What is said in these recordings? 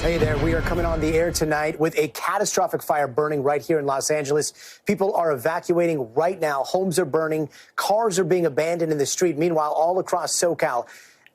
Hey there, we are coming on the air tonight with a catastrophic fire burning right here in Los Angeles. People are evacuating right now. Homes are burning. Cars are being abandoned in the street. Meanwhile, all across SoCal,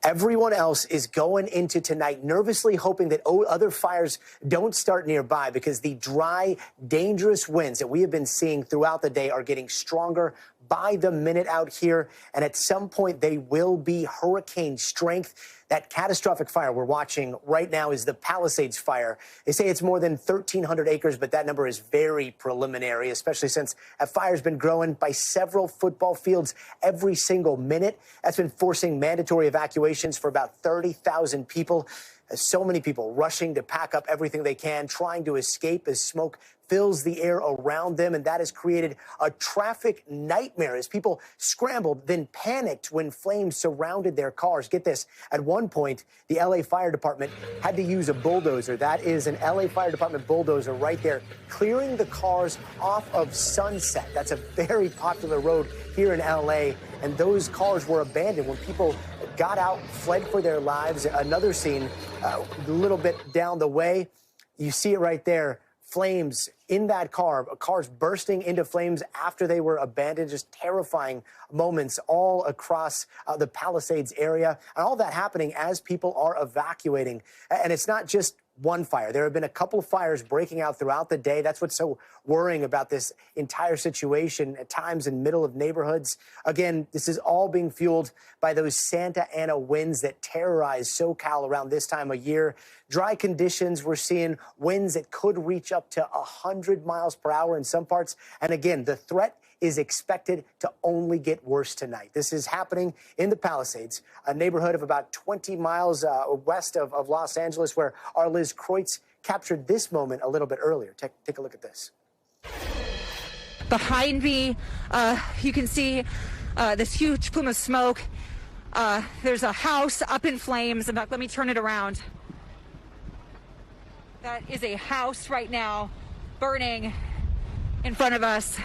everyone else is going into tonight nervously hoping that other fires don't start nearby, because the dry, dangerous winds that we have been seeing throughout the day are getting stronger by the minute out here. And at some point, they will be hurricane strength. That catastrophic fire we're watching right now is the Palisades fire. They say it's more than 1,300 acres, but that number is very preliminary, especially since that fire's been growing by several football fields every single minute. That's been forcing mandatory evacuations for about 30,000 people. So many people rushing to pack up everything they can, trying to escape as smoke fills the air around them, and that has created a traffic nightmare as people scrambled, then panicked when flames surrounded their cars. Get this, at one point, the LA Fire Department had to use a bulldozer. That is an LA Fire Department bulldozer right there, clearing the cars off of Sunset. That's a very popular road here in LA, and those cars were abandoned when people got out, fled for their lives. Another scene a little bit down the way, you see it right there. Flames in that car, cars bursting into flames after they were abandoned. Just terrifying moments all across the Palisades area. And all that happening as people are evacuating. And it's not just one fire. There have been a couple of fires breaking out throughout the day. That's what's so worrying about this entire situation, at times in middle of neighborhoods. Again, this is all being fueled by those Santa Ana winds that terrorize SoCal around this time of year. Dry conditions, we're seeing winds that could reach up to 100 miles per hour in some parts. And again, the threat is expected to only get worse tonight. This is happening in the Palisades, a neighborhood of about 20 miles west of Los Angeles, where our Liz Kreutz captured this moment a little bit earlier. Take a look at this. Behind me, you can see this huge plume of smoke. There's a house up in flames. In fact, let me turn it around. That is a house right now burning in front of us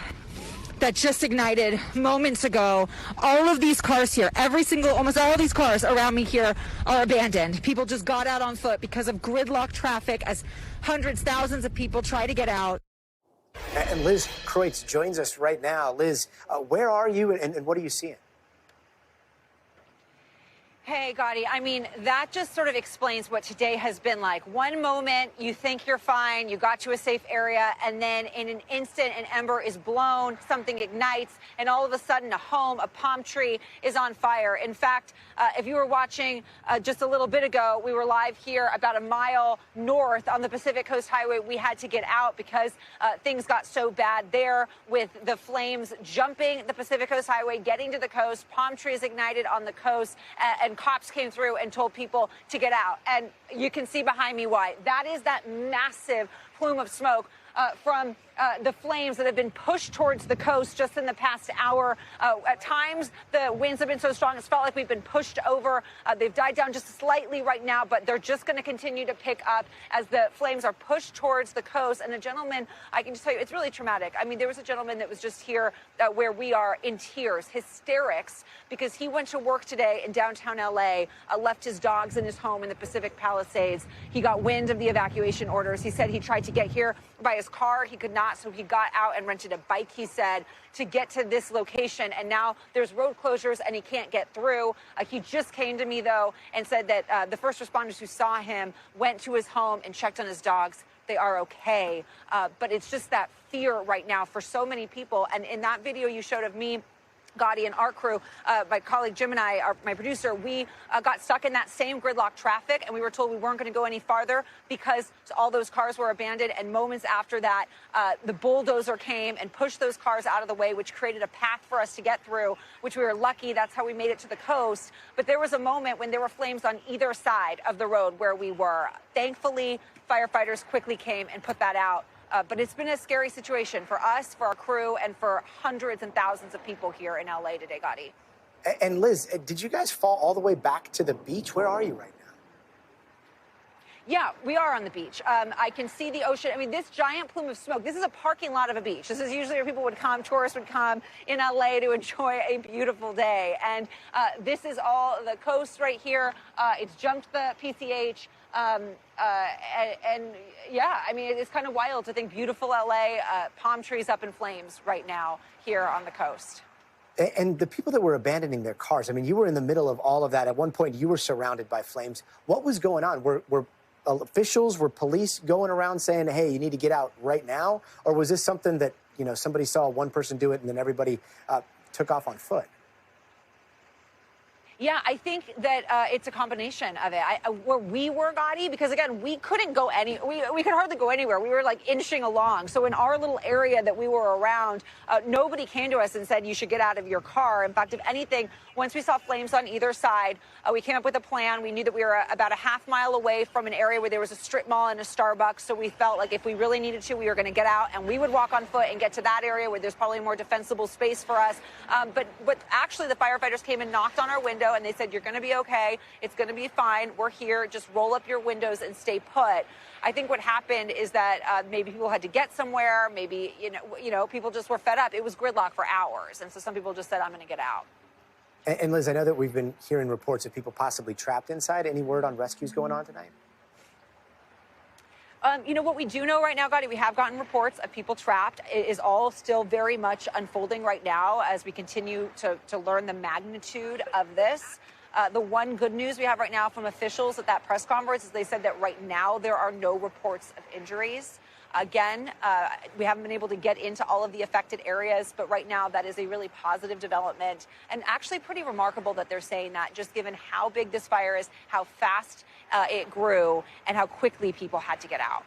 that just ignited moments ago. All of these cars here, almost all these cars around me here are abandoned. People just got out on foot because of gridlock traffic as hundreds, thousands of people try to get out. And Liz Kreutz joins us right now. Liz, where are you and what are you seeing? Hey, Gadi, I mean, that just sort of explains what today has been like. One moment, you think you're fine, you got to a safe area, and then in an instant, an ember is blown, something ignites, and all of a sudden, a home, a palm tree is on fire. In fact, if you were watching just a little bit ago, we were live here about a mile north on the Pacific Coast Highway. We had to get out because things got so bad there with the flames jumping the Pacific Coast Highway, getting to the coast, palm trees ignited on the coast, and cops came through and told people to get out. And you can see behind me why. That is that massive plume of smoke from the flames that have been pushed towards the coast just in the past hour. At times, the winds have been so strong, it's felt like we've been pushed over. They've died down just slightly right now, but they're just going to continue to pick up as the flames are pushed towards the coast. And the gentleman, I can just tell you, it's really traumatic. I mean, there was a gentleman that was just here where we are in tears, hysterics, because he went to work today in downtown L.A., left his dogs in his home in the Pacific Palisades. He got wind of the evacuation orders. He said he tried to get here by his car. He could not, so he got out and rented a bike, he said, to get to this location. And now there's road closures and he can't get through. He just came to me, though, and said that the first responders who saw him went to his home and checked on his dogs. They are okay. But it's just that fear right now for so many people. And in that video you showed of me, Gadi, and our crew, my colleague Jim and I, my producer, we got stuck in that same gridlock traffic, and we were told we weren't going to go any farther because all those cars were abandoned. And moments after that, the bulldozer came and pushed those cars out of the way, which created a path for us to get through, which we were lucky. That's how we made it to the coast. But there was a moment when there were flames on either side of the road where we were. Thankfully, firefighters quickly came and put that out. But it's been a scary situation for us, for our crew, and for hundreds and thousands of people here in L.A. today, Gadi. And Liz, did you guys fall all the way back to the beach? Where are you right now? Yeah, we are on the beach. I can see the ocean. I mean, this giant plume of smoke, this is a parking lot of a beach. This is usually where people would come, tourists would come in LA to enjoy a beautiful day. And this is all the coast right here. It's jumped the PCH. And yeah, I mean, it's kind of wild to think beautiful LA, palm trees up in flames right now here on the coast. And the people that were abandoning their cars, I mean, you were in the middle of all of that. At one point, you were surrounded by flames. What was going on? Were officials, were police going around saying, hey, you need to get out right now? Or was this something that, you know, somebody saw one person do it and then everybody took off on foot? Yeah, I think that it's a combination of it. Where we were, Gadi, because again, we couldn't go we could hardly go anywhere. We were like inching along. So in our little area that we were around, nobody came to us and said you should get out of your car. In fact, if anything, once we saw flames on either side, we came up with a plan. We knew that we were about a half-mile away from an area where there was a strip mall and a Starbucks. So we felt like if we really needed to, we were going to get out and we would walk on foot and get to that area where there's probably more defensible space for us. But actually, the firefighters came and knocked on our window. And they said, you're going to be okay. It's going to be fine. We're here. Just roll up your windows and stay put. I think what happened is that maybe people had to get somewhere. Maybe, you know, people just were fed up. It was gridlock for hours. And so some people just said, I'm going to get out. And Liz, I know that we've been hearing reports of people possibly trapped inside. Any word on rescues going on tonight? You know, what we do know right now, Gadi, we have gotten reports of people trapped. It is all still very much unfolding right now as we continue to learn the magnitude of this. The one good news we have right now from officials at that press conference is they said that right now there are no reports of injuries. Again, we haven't been able to get into all of the affected areas, but right now that is a really positive development and actually pretty remarkable that they're saying that, just given how big this fire is, how fast it grew, and how quickly people had to get out.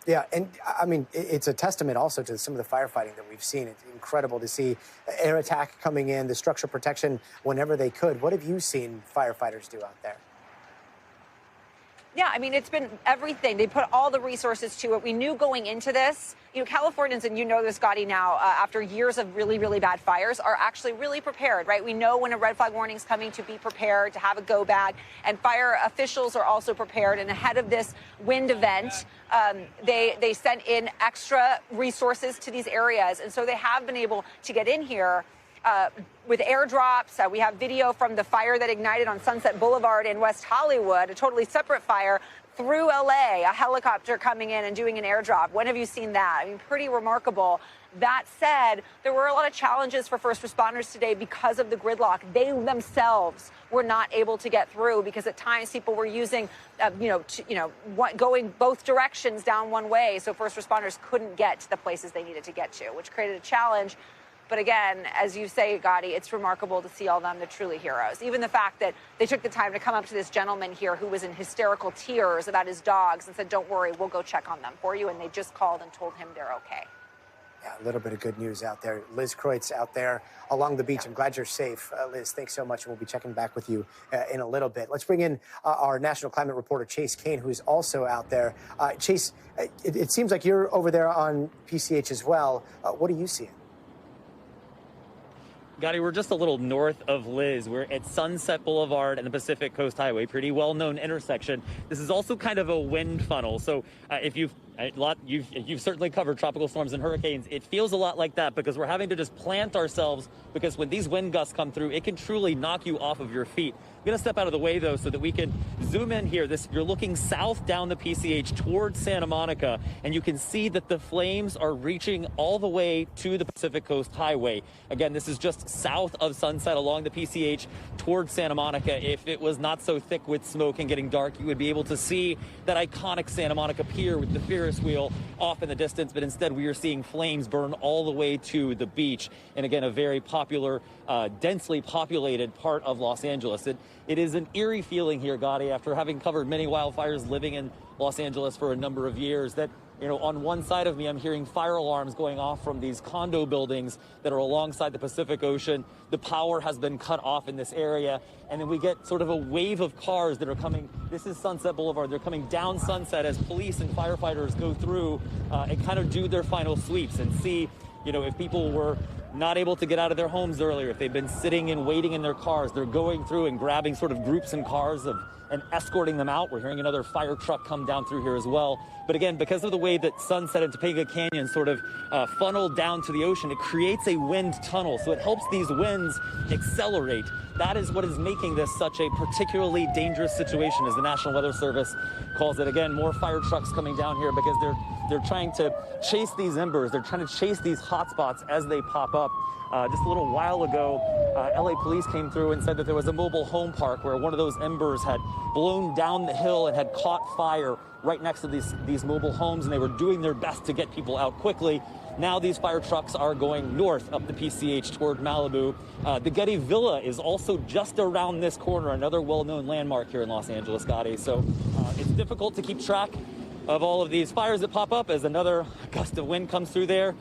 Yeah, and I mean, it's a testament also to some of the firefighting that we've seen. It's incredible to see air attack coming in, the structural protection whenever they could. What have you seen firefighters do out there? Yeah, I mean, it's been everything. They put all the resources to it. We knew going into this, you know, Californians, and you know this, Gadi, now, after years of really, really bad fires, are actually really prepared, right? We know when a red flag warning is coming to be prepared, to have a go bag. And fire officials are also prepared. And ahead of this wind event, they sent in extra resources to these areas. And so they have been able to get in here. With airdrops. We have video from the fire that ignited on Sunset Boulevard in West Hollywood, a totally separate fire, through LA, a helicopter coming in and doing an airdrop. When have you seen that? I mean, pretty remarkable. That said, there were a lot of challenges for first responders today because of the gridlock. They themselves were not able to get through because at times people were using, going both directions down one way. So first responders couldn't get to the places they needed to get to, which created a challenge. But again, as you say, Gadi, it's remarkable to see all of them. They're truly heroes. Even the fact that they took the time to come up to this gentleman here who was in hysterical tears about his dogs and said, don't worry, we'll go check on them for you. And they just called and told him they're okay. Yeah, a little bit of good news out there. Liz Kreutz out there along the beach. I'm glad you're safe. Liz, thanks so much. And we'll be checking back with you in a little bit. Let's bring in our national climate reporter, Chase Kane, who's also out there. Chase, it seems like you're over there on PCH as well. What are you seeing? Gadi, we're just a little north of Liz. We're at Sunset Boulevard and the Pacific Coast Highway, pretty well-known intersection. This is also kind of a wind funnel. So if you've certainly covered tropical storms and hurricanes, it feels a lot like that because we're having to just plant ourselves because when these wind gusts come through, it can truly knock you off of your feet. I'm going to step out of the way, though, so that we can zoom in here. You're looking south down the PCH towards Santa Monica, and you can see that the flames are reaching all the way to the Pacific Coast Highway. Again, this is just south of Sunset along the PCH towards Santa Monica. If it was not so thick with smoke and getting dark, you would be able to see that iconic Santa Monica Pier with the Ferris wheel off in the distance. But instead, we are seeing flames burn all the way to the beach. And again, a very popular, densely populated part of Los Angeles. It is an eerie feeling here, Gadi, after having covered many wildfires living in Los Angeles for a number of years, that, you know, on one side of me, I'm hearing fire alarms going off from these condo buildings that are alongside the Pacific Ocean. The power has been cut off in this area. And then we get sort of a wave of cars that are coming. This is Sunset Boulevard. They're coming down Sunset as police and firefighters go through and kind of do their final sweeps and see, you know, if people were not able to get out of their homes earlier, if they've been sitting and waiting in their cars. They're going through and grabbing sort of groups and cars and escorting them out. We're hearing another fire truck come down through here as well. But again, because of the way that Sunset and Topanga Canyon sort of funnel down to the ocean, it creates a wind tunnel. So it helps these winds accelerate. that is what is making this such a particularly dangerous situation, as the National Weather Service calls it. Again, more fire trucks coming down here because they're trying to chase these embers. They're trying to chase these hot spots as they pop up. Just a little while ago, LA police came through and said that there was a mobile home park where one of those embers had blown down the hill and had caught fire right next to these mobile homes, and they were doing their best to get people out quickly. Now these fire trucks are going north up the PCH toward Malibu. The Getty Villa is also just around this corner, another well-known landmark here in Los Angeles, Gadi. So it's difficult to keep track of all of these fires that pop up as another gust of wind comes through there.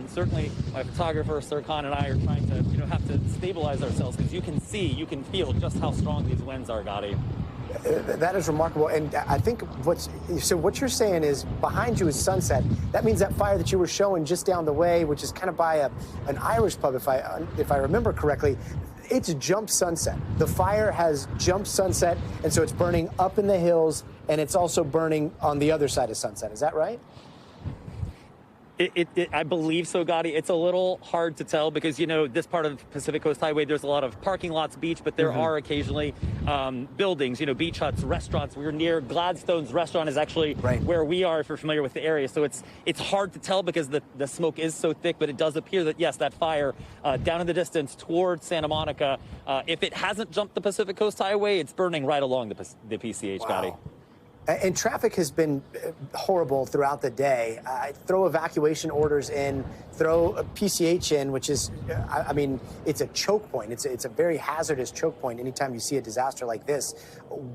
Certainly, my photographer, Sir Khan, and I are trying to, have to stabilize ourselves because you can see, you can feel just how strong these winds are, Gadi. That is remarkable. And I think what you're saying is behind you is sunset. That means that fire that you were showing just down the way, which is kind of by an Irish pub, if I remember correctly, it's jumped sunset. The fire has jumped sunset, and so it's burning up in the hills, and it's also burning on the other side of sunset. Is that right? I believe so, Gadi. It's a little hard to tell because, this part of Pacific Coast Highway, there's a lot of parking lots, beach, but there are occasionally buildings, beach huts, restaurants. We're near Gladstone's restaurant is actually where we are, if you're familiar with the area. So it's hard to tell because the smoke is so thick, but it does appear that, yes, that fire down in the distance towards Santa Monica, if it hasn't jumped the Pacific Coast Highway, it's burning right along the PCH, wow. Gadi. And traffic has been horrible throughout the day. Throw evacuation orders in, throw a PCH in, which is, it's a choke point. It's a very hazardous choke point anytime you see a disaster like this.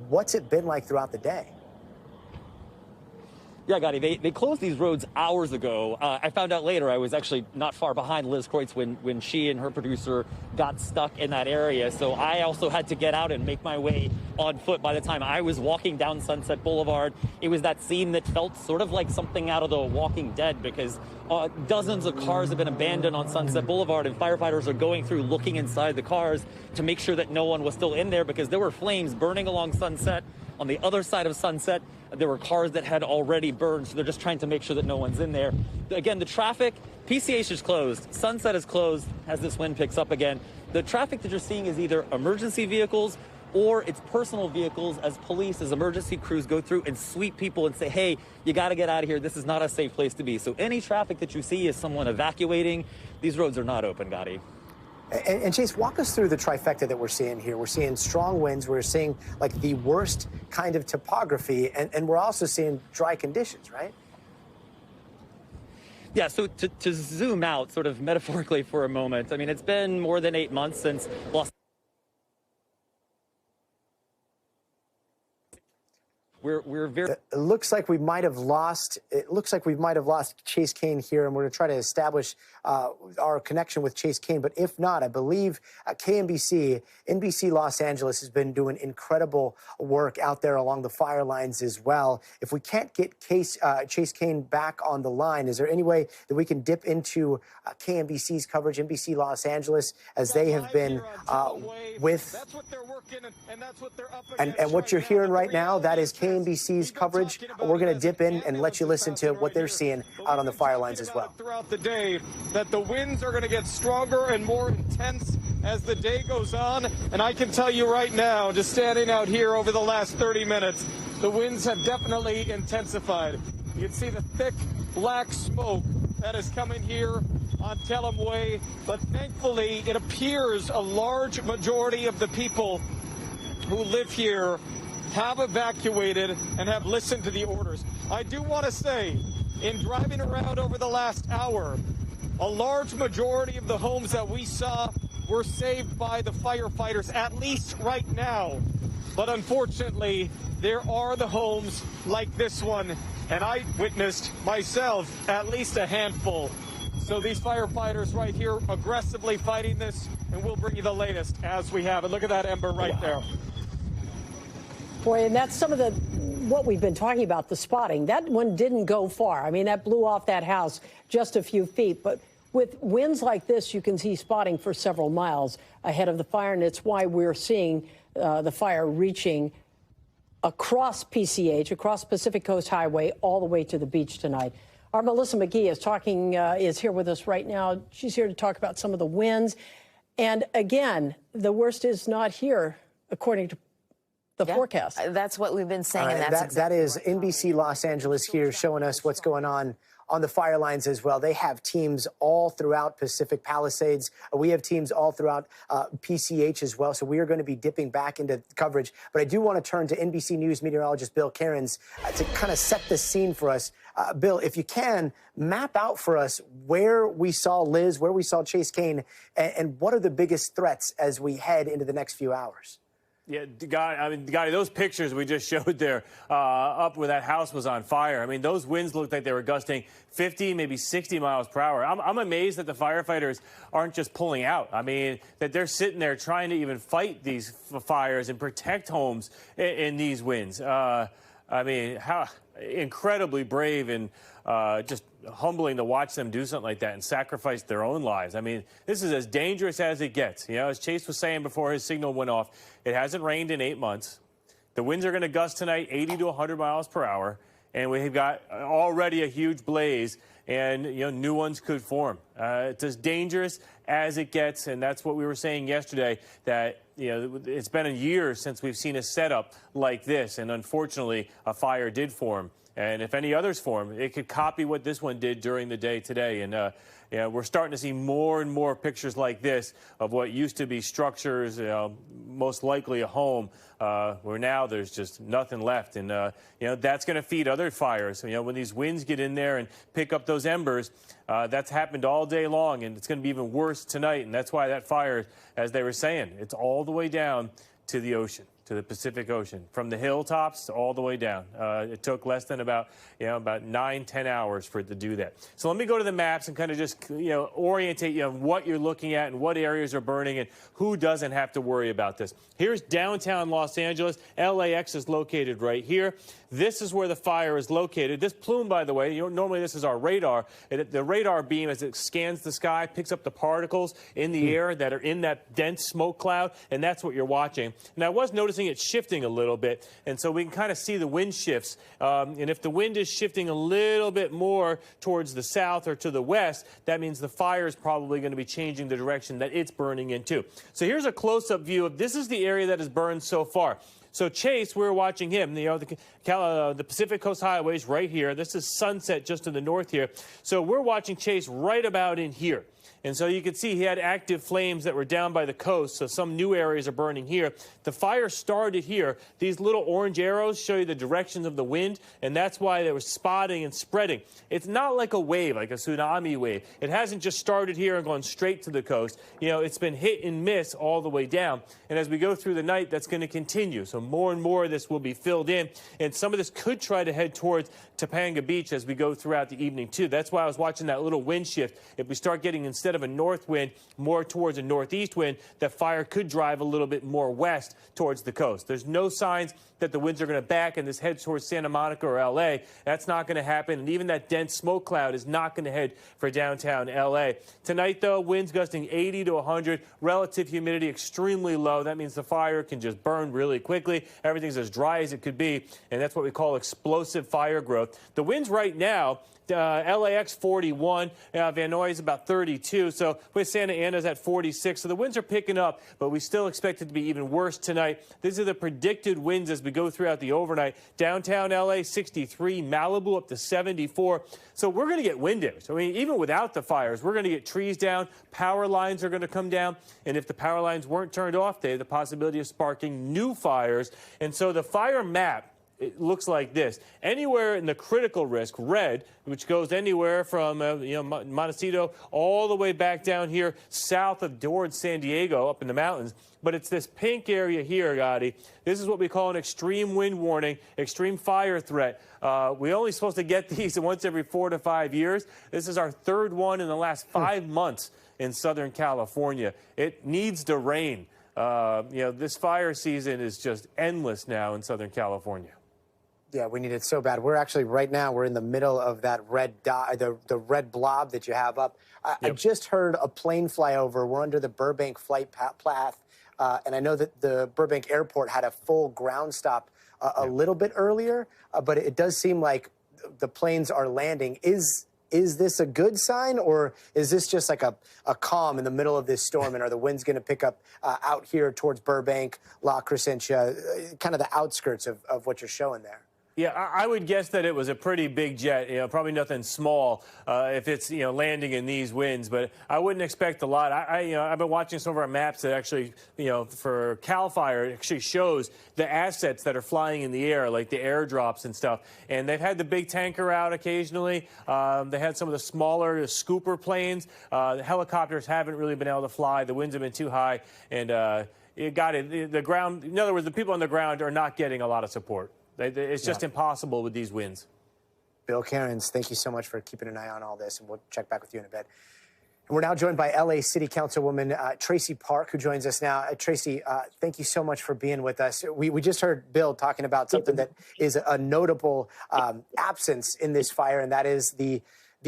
What's it been like throughout the day? Yeah, Gadi, they closed these roads hours ago. I found out later I was actually not far behind Liz Kreutz when she and her producer got stuck in that area. So I also had to get out and make my way on foot. By the time I was walking down Sunset Boulevard, it was that scene that felt sort of like something out of The Walking Dead because dozens of cars have been abandoned on Sunset Boulevard, and firefighters are going through looking inside the cars to make sure that no one was still in there because there were flames burning along Sunset. On the other side of Sunset, there were cars that had already burned, so they're just trying to make sure that no one's in there. Again, the traffic, PCH is closed, Sunset is closed as this wind picks up again. The traffic that you're seeing is either emergency vehicles or it's personal vehicles as police, as emergency crews go through and sweep people and say, hey, you got to get out of here. This is not a safe place to be. So any traffic that you see is someone evacuating. These roads are not open, Gadi. And Chase, walk us through the trifecta that we're seeing here. We're seeing strong winds. We're seeing like the worst kind of topography, and we're also seeing dry conditions, right? Yeah, so to zoom out sort of metaphorically for a moment, it's been more than 8 months since We're very. It looks like we might have lost. It looks like we might have lost Chase Kane here, and we're going to try to establish our connection with Chase Kane. But if not, I believe KNBC, NBC Los Angeles has been doing incredible work out there along the fire lines as well. If we can't get Chase Kane back on the line, is there any way that we can dip into KNBC's coverage, NBC Los Angeles, as they have been with? That's what they're working, and that's what they're up against. And what you're hearing right now, that is KNBC's coverage. We're going to dip in and let you listen to what they're seeing out on the fire lines as well. Throughout the day, that the winds are going to get stronger and more intense as the day goes on. And I can tell you right now, just standing out here over the last 30 minutes, the winds have definitely intensified. You can see the thick black smoke that is coming here on Telem Way. But thankfully, it appears a large majority of the people who live here have evacuated and have listened to the orders. I do want to say, in driving around over the last hour, a large majority of the homes that we saw were saved by the firefighters, at least right now. But unfortunately, there are the homes like this one, and I witnessed myself at least a handful. So these firefighters right here aggressively fighting this, and we'll bring you the latest as we have it. Look at that ember right there. Boy, and that's some of what we've been talking about, the spotting. That one didn't go far. That blew off that house just a few feet. But with winds like this, you can see spotting for several miles ahead of the fire, and it's why we're seeing the fire reaching across PCH, across Pacific Coast Highway, all the way to the beach tonight. Our Melissa McGee is here with us right now. She's here to talk about some of the winds. And again, the worst is not here, according to the forecast. That's what we've been saying. And that is NBC Los Angeles here showing us what's going on the fire lines as well. They have teams all throughout Pacific Palisades. We have teams all throughout PCH as well. So we are going to be dipping back into coverage. But I do want to turn to NBC News meteorologist Bill Cairns to kind of set the scene for us. Bill, if you can, map out for us where we saw Liz, where we saw Chase Kane, and what are the biggest threats as we head into the next few hours? Yeah, Gadi, those pictures we just showed there up where that house was on fire. I mean, those winds looked like they were gusting 50, maybe 60 miles per hour. I'm amazed that the firefighters aren't just pulling out. I mean, that they're sitting there trying to even fight these fires and protect homes in these winds. I mean, how incredibly brave and just humbling to watch them do something like that and sacrifice their own lives. I mean, this is as dangerous as it gets. You know, as Chase was saying before his signal went off, it hasn't rained in 8 months. The winds are going to gust tonight 80 to 100 miles per hour. And we've got already a huge blaze, and, you know, new ones could form. It's as dangerous as it gets, and that's what we were saying yesterday, that, you know, it's been a year since we've seen a setup like this, and unfortunately, a fire did form. And if any others form, it could copy what this one did during the day today. And yeah, we're starting to see more and more pictures like this of what used to be structures, most likely a home, where now there's just nothing left. And, you know, that's going to feed other fires. You know, when these winds get in there and pick up those embers, that's happened all day long, and it's going to be even worse tonight. And that's why that fire, as they were saying, it's all the way down to the ocean, to the Pacific Ocean, from the hilltops all the way down. It took less than about 9-10 hours for it to do that. So let me go to the maps and kind of just, orientate you on what you're looking at and what areas are burning and who doesn't have to worry about this. Here's downtown Los Angeles. LAX is located right here. This is where the fire is located. This plume, by the way, normally this is our radar. The radar beam, as it scans the sky, picks up the particles in the air that are in that dense smoke cloud, and that's what you're watching. And I was noticing it shifting a little bit, and so we can kind of see the wind shifts. And if the wind is shifting a little bit more towards the south or to the west, that means the fire is probably going to be changing the direction that it's burning into. So here's a close-up view of this is the area that has burned so far. So Chase, we're watching him, the Pacific Coast Highways right here. This is Sunset just to the north here. So we're watching Chase right about in here. And so you can see he had active flames that were down by the coast, so some new areas are burning here. The fire started here. These little orange arrows show you the directions of the wind, and that's why they were spotting and spreading. It's not like a wave, like a tsunami wave. It hasn't just started here and gone straight to the coast. It's been hit and miss all the way down. And as we go through the night, that's going to continue. So more and more of this will be filled in, and some of this could try to head towards Topanga Beach as we go throughout the evening, too. That's why I was watching that little wind shift. If we start getting, instead of a north wind, more towards a northeast wind, that fire could drive a little bit more west towards the coast. There's no signs that the winds are going to back and this head towards Santa Monica or L.A. That's not going to happen, and even that dense smoke cloud is not going to head for downtown L.A. Tonight, though, winds gusting 80 to 100, relative humidity extremely low. That means the fire can just burn really quickly. Everything's as dry as it could be, and that's what we call explosive fire growth. The winds right now, LAX 41, Van Nuys about 32, so with Santa Ana's at 46. So the winds are picking up, but we still expect it to be even worse tonight. These are the predicted winds as we go throughout the overnight. Downtown LA 63, Malibu up to 74. So we're going to get wind damage. I mean, even without the fires, we're going to get trees down, power lines are going to come down, and if the power lines weren't turned off, they have the possibility of sparking new fires. And so the fire map, it looks like this. Anywhere in the critical risk, red, which goes anywhere from Montecito all the way back down here south of towards San Diego up in the mountains. But it's this pink area here, Gadi. This is what we call an extreme wind warning, extreme fire threat. We're only supposed to get these once every 4 to 5 years. This is our third one in the last 5 months in Southern California. It needs to rain. This fire season is just endless now in Southern California. Yeah, we need it so bad. We're actually right now, we're in the middle of that red dot, the red blob that you have up. I just heard a plane fly over. We're under the Burbank flight path, and I know that the Burbank airport had a full ground stop a little bit earlier, but it does seem like the planes are landing. Is Is this a good sign, or is this just like a calm in the middle of this storm? And are the winds going to pick up out here towards Burbank, La Crescencia, kind of the outskirts of what you're showing there? Yeah, I would guess that it was a pretty big jet, probably nothing small if it's, landing in these winds, but I wouldn't expect a lot. I've been watching some of our maps that actually, for CAL FIRE, it actually shows the assets that are flying in the air, like the airdrops and stuff. And they've had the big tanker out occasionally. They had some of the smaller scooper planes. The helicopters haven't really been able to fly. The winds have been too high, and the ground, in other words, the people on the ground are not getting a lot of support. It's just impossible with these winds. Bill Cairns, thank you so much for keeping an eye on all this, and we'll check back with you in a bit. And we're now joined by L.A. City Councilwoman Tracy Park, who joins us now. Tracy, thank you so much for being with us. We just heard Bill talking about something that is a notable absence in this fire, and that is the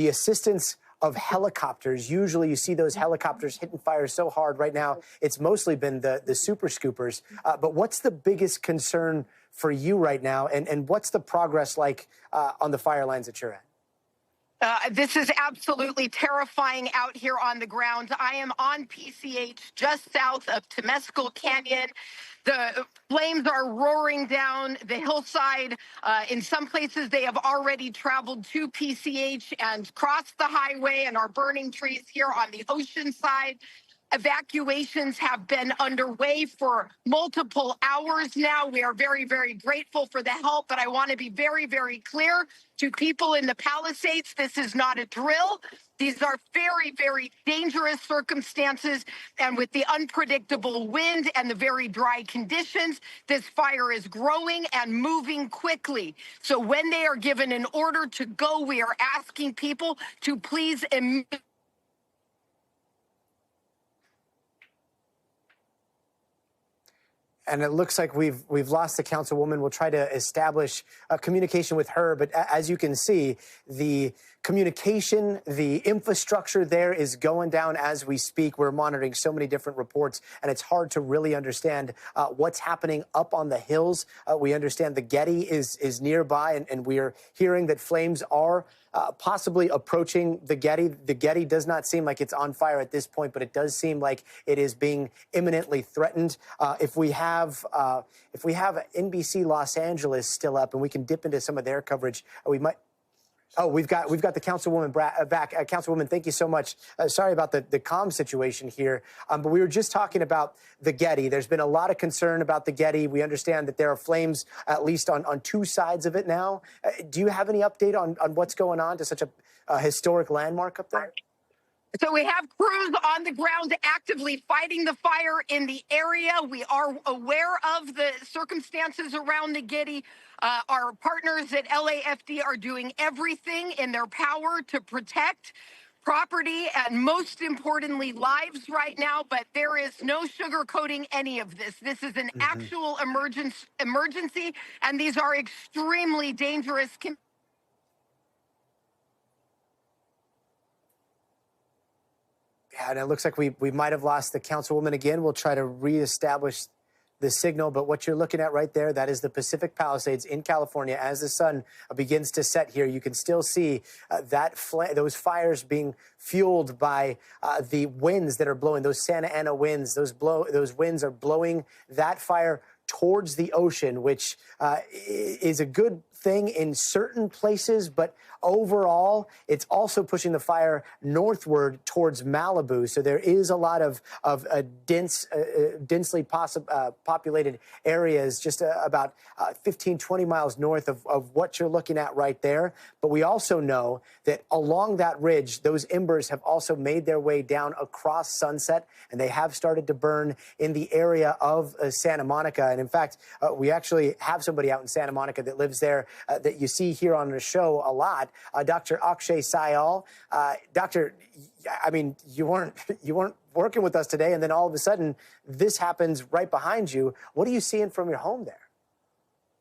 assistance of helicopters. Usually you see those helicopters hitting fire so hard. Right now, it's mostly been the super scoopers. But what's the biggest concern for you right now, and what's the progress like on the fire lines that you're at? This is absolutely terrifying out here on the ground. I am on PCH just south of Temescal Canyon. The flames are roaring down the hillside. In some places, they have already traveled to PCH and crossed the highway and are burning trees here on the ocean side. Evacuations have been underway for multiple hours now. We are very, very grateful for the help, but I want to be very, very clear to people in the Palisades, this is not a drill. These are very, very dangerous circumstances, and with the unpredictable wind and the very dry conditions, this fire is growing and moving quickly. So when they are given an order to go, we are asking people to please immediately. And it looks like we've lost the councilwoman. We'll try to establish a communication with her. But as you can see, the communication, the infrastructure there is going down as we speak. We're monitoring so many different reports, and it's hard to really understand what's happening up on the hills. We understand the Getty is nearby, and we are hearing that flames are possibly approaching the Getty. The Getty does not seem like it's on fire at this point, but it does seem like it is being imminently threatened. If we have NBC Los Angeles still up, and we can dip into some of their coverage, we might. Oh, we've got the councilwoman back. Councilwoman, thank you so much. Sorry about the comm situation here, but we were just talking about the Getty. There's been a lot of concern about the Getty. We understand that there are flames at least on two sides of it now. Do you have any update on what's going on to such a historic landmark up there? So we have crews on the ground actively fighting the fire in the area. We are aware of the circumstances around the Getty. Our partners at LAFD are doing everything in their power to protect property and, most importantly, lives right now. But there is no sugarcoating any of this. This is an actual emergency, and these are extremely dangerous conditions. Yeah, and it looks like we might have lost the councilwoman again. We'll try to reestablish the signal, but what you're looking at right there, that is the Pacific Palisades in California. As the sun begins to set here, you can still see those fires being fueled by the winds that are blowing, those Santa Ana winds. Those winds are blowing that fire towards the ocean, which is a good thing in certain places, but overall, it's also pushing the fire northward towards Malibu. So there is a lot of densely populated areas just about 15, 20 miles north of what you're looking at right there. But we also know that along that ridge, those embers have also made their way down across Sunset, and they have started to burn in the area of Santa Monica. And in fact, we actually have somebody out in Santa Monica that lives there that you see here on the show a lot, Dr. Akshay Sayal. Doctor, I mean, you weren't working with us today, and then all of a sudden, this happens right behind you. What are you seeing from your home there?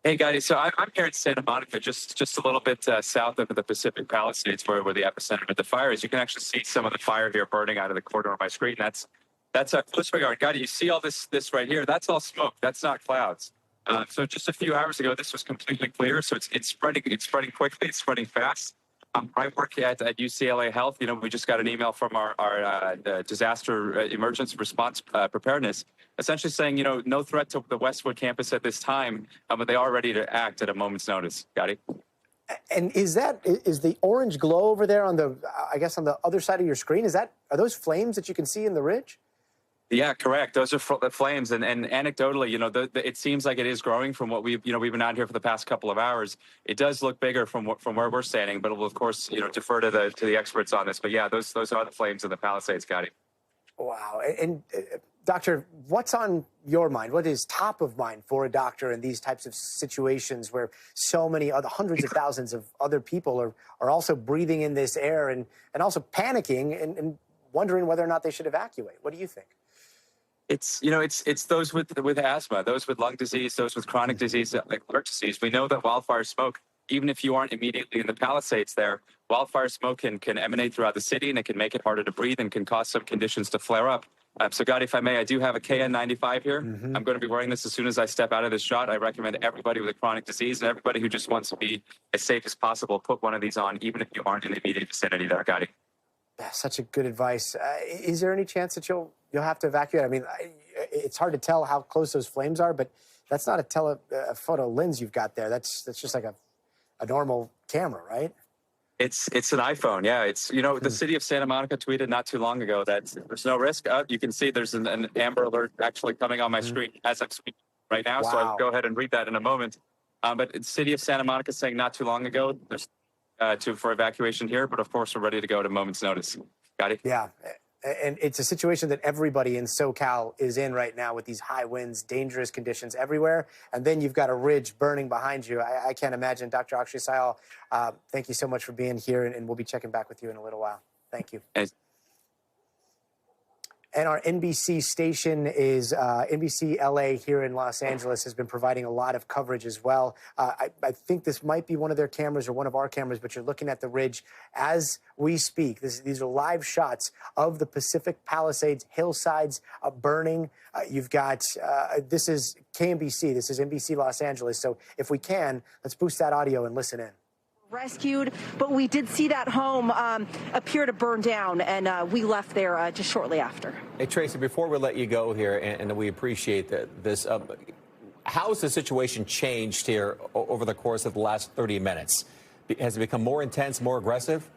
Hey, Gadi. So I'm here in Santa Monica, just a little bit south of the Pacific Palisades, where the epicenter of the fire is. You can actually see some of the fire here burning out of the corner of my screen. That's a close regard. Gadi, you see all this right here? That's all smoke. That's not clouds. So just a few hours ago, this was completely clear. So it's spreading quickly. It's spreading fast. I work at UCLA Health. You know, we just got an email from our disaster emergency response preparedness, essentially saying, you know, no threat to the Westwood campus at this time, but they are ready to act at a moment's notice. Gadi? And is the orange glow over there on the, I guess, on the other side of your screen? Are those flames that you can see in the ridge? Yeah, correct. Those are the flames, and anecdotally, you know, it seems like it is growing from what we've been out here for the past couple of hours. It does look bigger from where we're standing, but we'll of course, you know, defer to the experts on this. But yeah, those are the flames in the Palisades, Gadi. Wow. And Doctor, what's on your mind? What is top of mind for a doctor in these types of situations where so many other hundreds of thousands of other people are also breathing in this air and also panicking and wondering whether or not they should evacuate? What do you think? It's those with asthma, those with lung disease, those with chronic disease like heart disease. We know that wildfire smoke, even if you aren't immediately in the Palisades there, wildfire smoke can emanate throughout the city, and it can make it harder to breathe and can cause some conditions to flare up. So, Gadi, if I may, I do have a KN95 here. Mm-hmm. I'm going to be wearing this as soon as I step out of this shot. I recommend everybody with a chronic disease and everybody who just wants to be as safe as possible put one of these on, even if you aren't in the immediate vicinity there, Gadi. Such a good advice. Is there any chance that you'll have to evacuate? I mean, it's hard to tell how close those flames are, but that's not a photo lens you've got there. That's just like a normal camera, right? It's an iPhone, yeah. It's, you know, the city of Santa Monica tweeted not too long ago that there's no risk. You can see there's an amber alert actually coming on my screen as I'm speaking right now. Wow. So I'll go ahead and read that in a moment. But the city of Santa Monica saying not too long ago there's for evacuation here, but of course we're ready to go at a moment's notice. Got it? Yeah. And it's a situation that everybody in SoCal is in right now with these high winds, dangerous conditions everywhere. And then you've got a ridge burning behind you. I can't imagine. Dr. Akshay Sayal, thank you so much for being here, and we'll be checking back with you in a little while. Thank you. And our NBC station is NBC LA here in Los Angeles has been providing a lot of coverage as well. I think this might be one of their cameras or one of our cameras, but you're looking at the ridge as we speak. These are live shots of the Pacific Palisades hillsides burning. You've got, this is KNBC, this is NBC Los Angeles. So if we can, let's boost that audio and listen in. Rescued, but we did see that home appear to burn down, and we left there just shortly after. Hey, Tracy, before we let you go here, and we appreciate this, how has the situation changed here over the course of the last 30 minutes? Has it become more intense, more aggressive?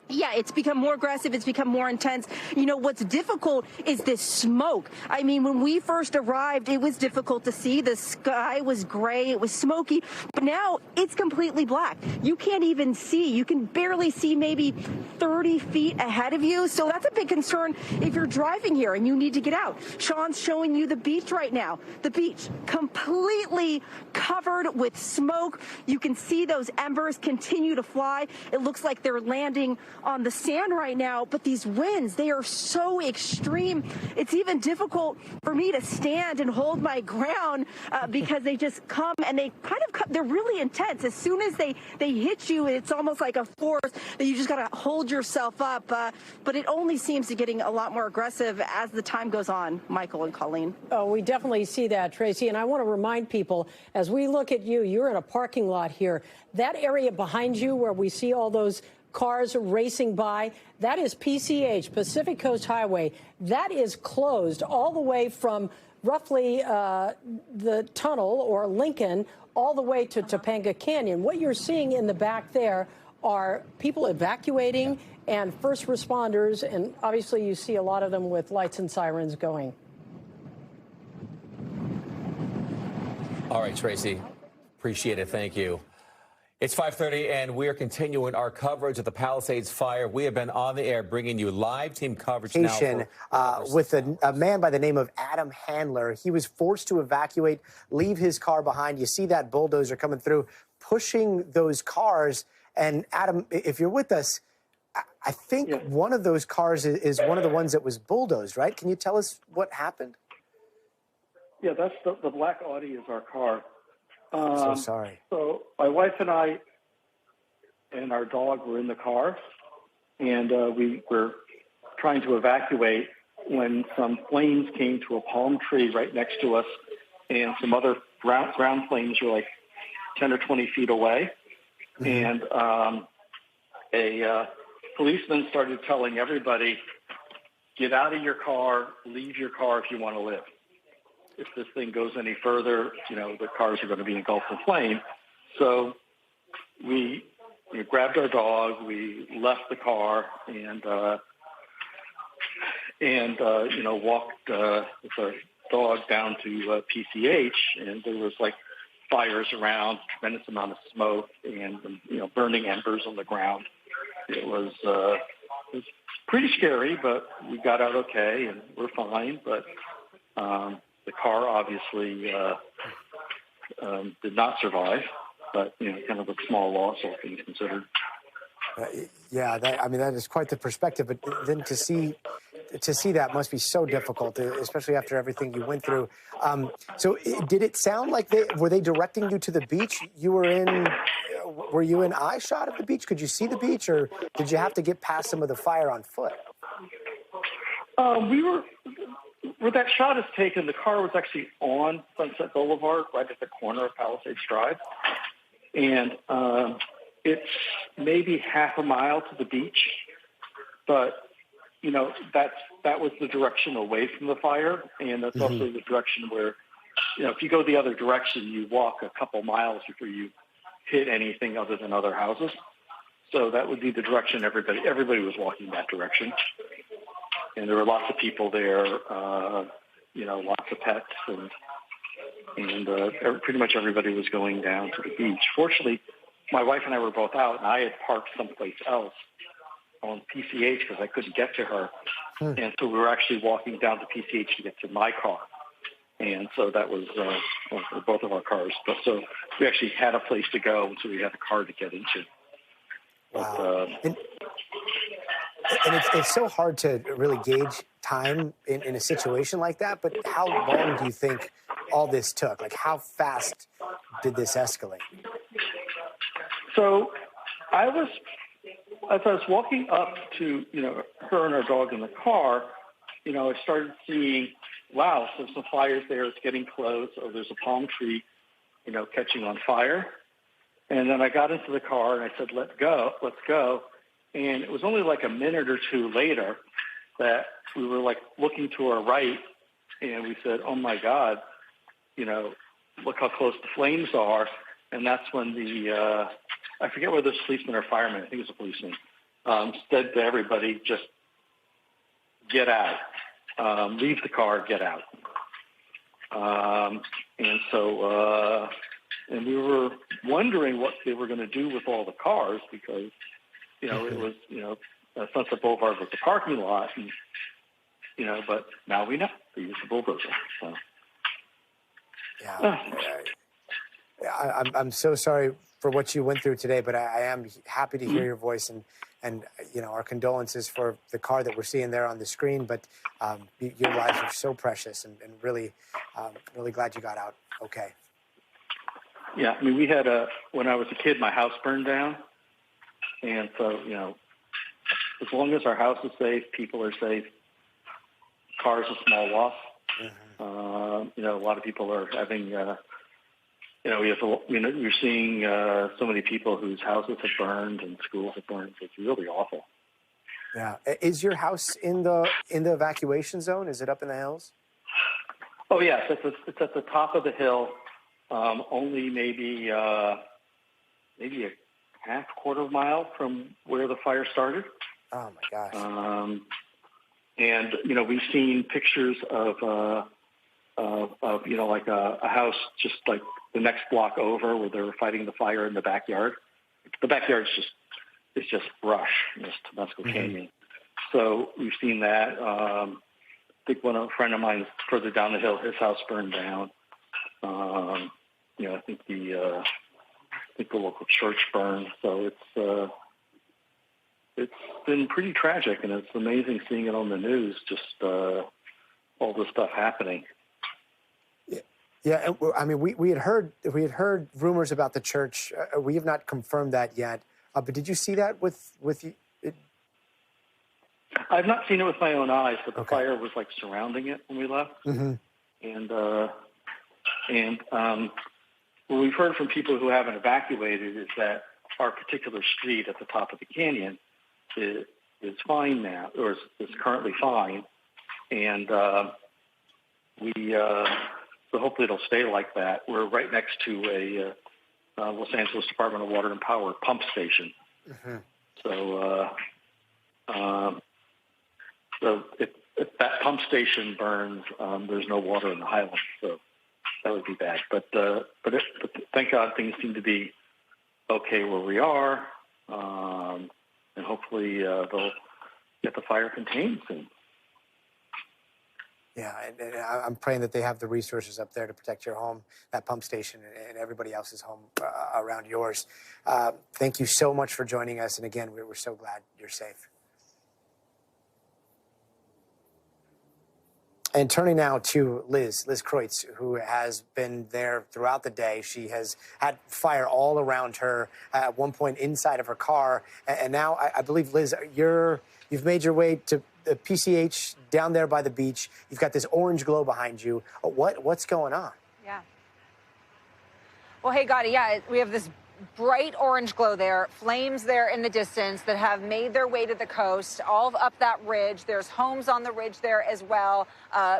Yeah, it's become more aggressive. It's become more intense. You know, what's difficult is this smoke. I mean, when we first arrived, it was difficult to see. The sky was gray. It was smoky. But now it's completely black. You can't even see. You can barely see maybe 30 feet ahead of you. So that's a big concern if you're driving here and you need to get out. Sean's showing you the beach right now. The beach completely covered with smoke. You can see those embers continue to fly. It looks like they're landing on the sand right now, but these winds, they are so extreme. It's even difficult for me to stand and hold my ground because they just come and they kind of they're really intense. As soon as they hit you, it's almost like a force that you just got to hold yourself up. But it only seems to getting a lot more aggressive as the time goes on, Michael and Colleen. Oh, we definitely see that, Tracy. And I want to remind people, as we look at you, you're in a parking lot here. That area behind you where we see all those cars racing by, that is PCH, Pacific Coast Highway. That is closed all the way from roughly the tunnel or Lincoln all the way to Topanga Canyon. What you're seeing in the back there are people evacuating and first responders, and obviously you see a lot of them with lights and sirens going. All right, Tracy, appreciate it. Thank you. It's 5:30, and we are continuing our coverage of the Palisades fire. We have been on the air bringing you live team coverage now with a man by the name of Adam Handler. He was forced to evacuate, leave his car behind. You see that bulldozer coming through, pushing those cars. And Adam, if you're with us, I think one of those cars is one of the ones that was bulldozed, right? Can you tell us what happened? Yeah, that's the black Audi is our car. So sorry. So my wife and I and our dog were in the car, and we were trying to evacuate when some flames came to a palm tree right next to us, and some other ground flames were like 10 or 20 feet away. And a policeman started telling everybody, get out of your car, leave your car if you want to live. If this thing goes any further, the cars are going to be engulfed in flame. So we grabbed our dog, we left the car, and walked with our dog down to PCH, and there was fires around, tremendous amount of smoke, and burning embers on the ground. It was pretty scary, but we got out okay, and we're fine. But the car obviously did not survive, but kind of a small loss, all things considered. That is quite the perspective. But then to see that must be so difficult, especially after everything you went through. So did it sound like were they directing you to the beach? Were you in eye shot of the beach? Could you see the beach, or did you have to get past some of the fire on foot? We were, where that shot is taken, the car was actually on Sunset Boulevard, right at the corner of Palisades Drive. And it's maybe half a mile to the beach, but that was the direction away from the fire, and that's also the direction where, if you go the other direction, you walk a couple miles before you hit anything other than other houses. So that would be the direction everybody was walking that direction, and there were lots of people there, lots of pets, and pretty much everybody was going down to the beach. Fortunately, my wife and I were both out, and I had parked someplace else on PCH because I couldn't get to her. And so we were actually walking down to PCH to get to my car. And so that was both of our cars. But so we actually had a place to go, and so we had a car to get into. Wow. And it's so hard to really gauge time in a situation like that. But how long do you think all this took? How fast did this escalate? So as I was walking up to, her and our dog in the car, I started seeing, wow, so some fires there. It's getting close. Oh, there's a palm tree, catching on fire. And then I got into the car and I said, let's go. And it was only a minute or two later that we were looking to our right, and we said, oh my God, look how close the flames are. And that's when I forget whether it's policeman or fireman, I think it was a policeman, said to everybody, just get out. Leave the car, get out. And we were wondering what they were going to do with all the cars because, it was, Sunset Boulevard was the parking lot, and, but now we know they use the bulldozer. So. Yeah. I'm so sorry for what you went through today, but I am happy to hear your voice and our condolences for the car that we're seeing there on the screen. But your lives are so precious, and really glad you got out okay. Yeah, we had when I was a kid, my house burned down, and so as long as our house is safe, people are safe. Car's a small loss. Mm-hmm. A lot of people are having. You're seeing so many people whose houses have burned and schools have burned. It's really awful. Yeah. Is your house in the evacuation zone? Is it up in the hills? Oh, yes. It's at the top of the hill, only maybe a quarter mile from where the fire started. Oh, my gosh. And, we've seen pictures of a house just the next block over where they were fighting the fire in the backyard. The backyard is just brush, just Temescal Canyon. So we've seen that. I think a friend of mine further down the hill, his house burned down. I think the local church burned. So it's been pretty tragic, and it's amazing seeing it on the news. Just all this stuff happening. Yeah, we had heard rumors about the church. We have not confirmed that yet. But did you see that with you? I've not seen it with my own eyes, but the fire was surrounding it when we left. Mm-hmm. And what we've heard from people who haven't evacuated is that our particular street at the top of the canyon is fine now, or is currently fine, and so hopefully it'll stay like that. We're right next to a Los Angeles Department of Water and Power pump station. Mm-hmm. So if that pump station burns, there's no water in the highlands, so that would be bad. But thank God things seem to be okay where we are, and hopefully they'll get the fire contained soon. Yeah, and I'm praying that they have the resources up there to protect your home, that pump station, and everybody else's home around yours. Thank you so much for joining us, and again, we're so glad you're safe. And turning now to Liz Kreutz, who has been there throughout the day. She has had fire all around her, at one point inside of her car. And now I believe, Liz, you've made your way to the PCH down there by the beach. You've got this orange glow behind you. What's going on? Yeah. Well, hey, Gadi, yeah, we have this bright orange glow there, flames there in the distance that have made their way to the coast, all up that ridge. There's homes on the ridge there as well.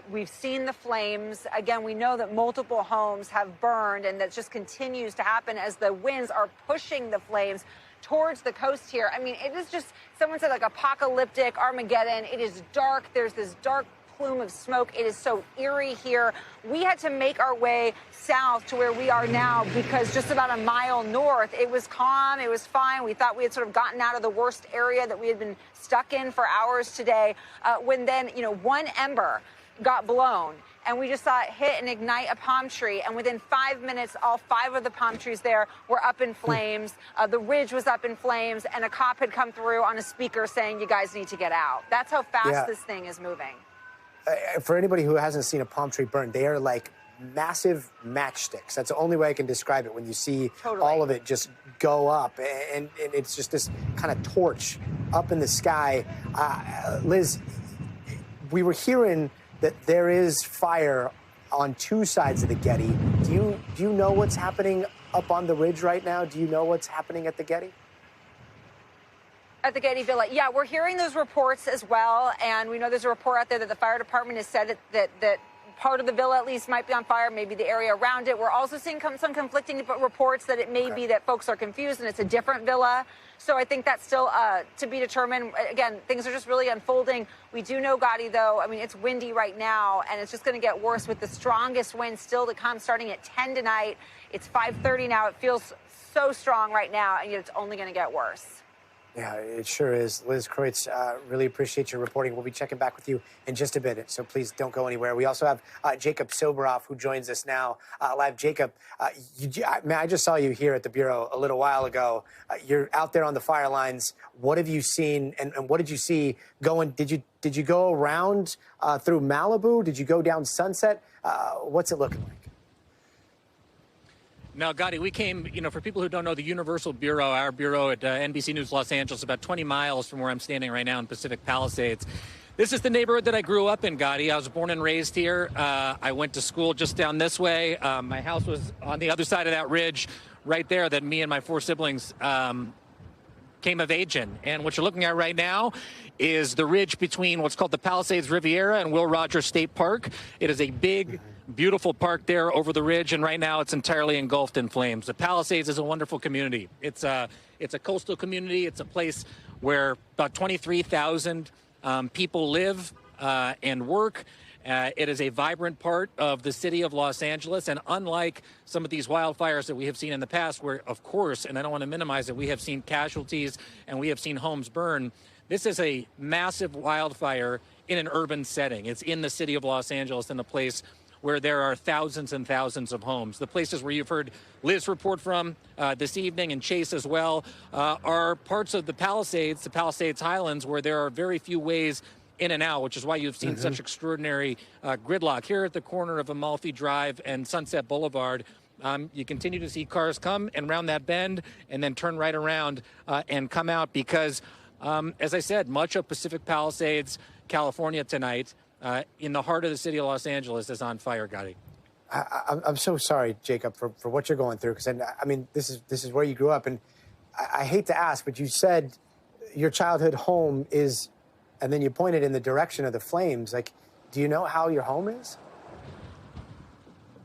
We've seen the flames. Again, we know that multiple homes have burned, and that just continues to happen as the winds are pushing the flames towards the coast here. I mean, it is just, someone said, like apocalyptic Armageddon. It is dark. There's this dark plume of smoke. It is so eerie here. We had to make our way south to where we are now because just about a mile north, it was calm, it was fine. We thought we had sort of gotten out of the worst area that we had been stuck in for hours today, when then, one ember got blown. And we just saw it hit and ignite a palm tree. And within 5 minutes, all 5 of the palm trees there were up in flames. The ridge was up in flames. And a cop had come through on a speaker saying, you guys need to get out. That's how fast this thing is moving. For anybody who hasn't seen a palm tree burn, they are like massive matchsticks. That's the only way I can describe it when you see all of it just go up. And it's just this kind of torch up in the sky. Liz, we were hearing that there is fire on 2 sides of the Getty. Do you know what's happening up on the ridge right now? Do you know what's happening at the Getty? At the Getty Villa. Yeah, we're hearing those reports as well. And we know there's a report out there that the fire department has said that part of the villa at least might be on fire, maybe the area around it. We're also seeing some conflicting reports that it may be that folks are confused and it's a different villa. So I think that's still to be determined. Again, things are just really unfolding. We do know, Gadi, though, I mean, it's windy right now, and it's just going to get worse with the strongest wind still to come starting at 10 tonight. It's 5:30 now. It feels so strong right now, and yet it's only going to get worse. Yeah, it sure is. Liz Kreutz, really appreciate your reporting. We'll be checking back with you in just a bit, so please don't go anywhere. We also have Jacob Soboroff, who joins us now live. Jacob, I just saw you here at the Bureau a little while ago. You're out there on the fire lines. What have you seen, and what did you see going? Did you go around through Malibu? Did you go down Sunset? What's it looking like? Now, Gadi, we came, for people who don't know, the Universal Bureau, our bureau at NBC News Los Angeles, about 20 miles from where I'm standing right now in Pacific Palisades. This is the neighborhood that I grew up in, Gadi. I was born and raised here. I went to school just down this way. My house was on the other side of that ridge right there that me and my 4 siblings came of age in. And what you're looking at right now is the ridge between what's called the Palisades Riviera and Will Rogers State Park. It is a big, beautiful park there over the ridge, and right now it's entirely engulfed in flames. The Palisades is a wonderful community. It's a coastal community. It's a place where about 23,000 people live and work. It is a vibrant part of the city of Los Angeles, and unlike some of these wildfires that we have seen in the past, where, of course, and I don't want to minimize it, we have seen casualties and we have seen homes burn, this is a massive wildfire in an urban setting. It's in the city of Los Angeles, in a place where there are thousands and thousands of homes. The places where you've heard Liz report from this evening, and Chase as well, are parts of the Palisades Highlands, where there are very few ways in and out, which is why you've seen such extraordinary gridlock. Here at the corner of Amalfi Drive and Sunset Boulevard, you continue to see cars come and round that bend and then turn right around and come out because, as I said, much of Pacific Palisades, California tonight, in the heart of the city of Los Angeles, is on fire, Gadi. I'm so sorry, Jacob, for what you're going through, because I mean, this is where you grew up, and I hate to ask, but you said your childhood home is, and then you pointed in the direction of the flames. Like, do you know how your home is?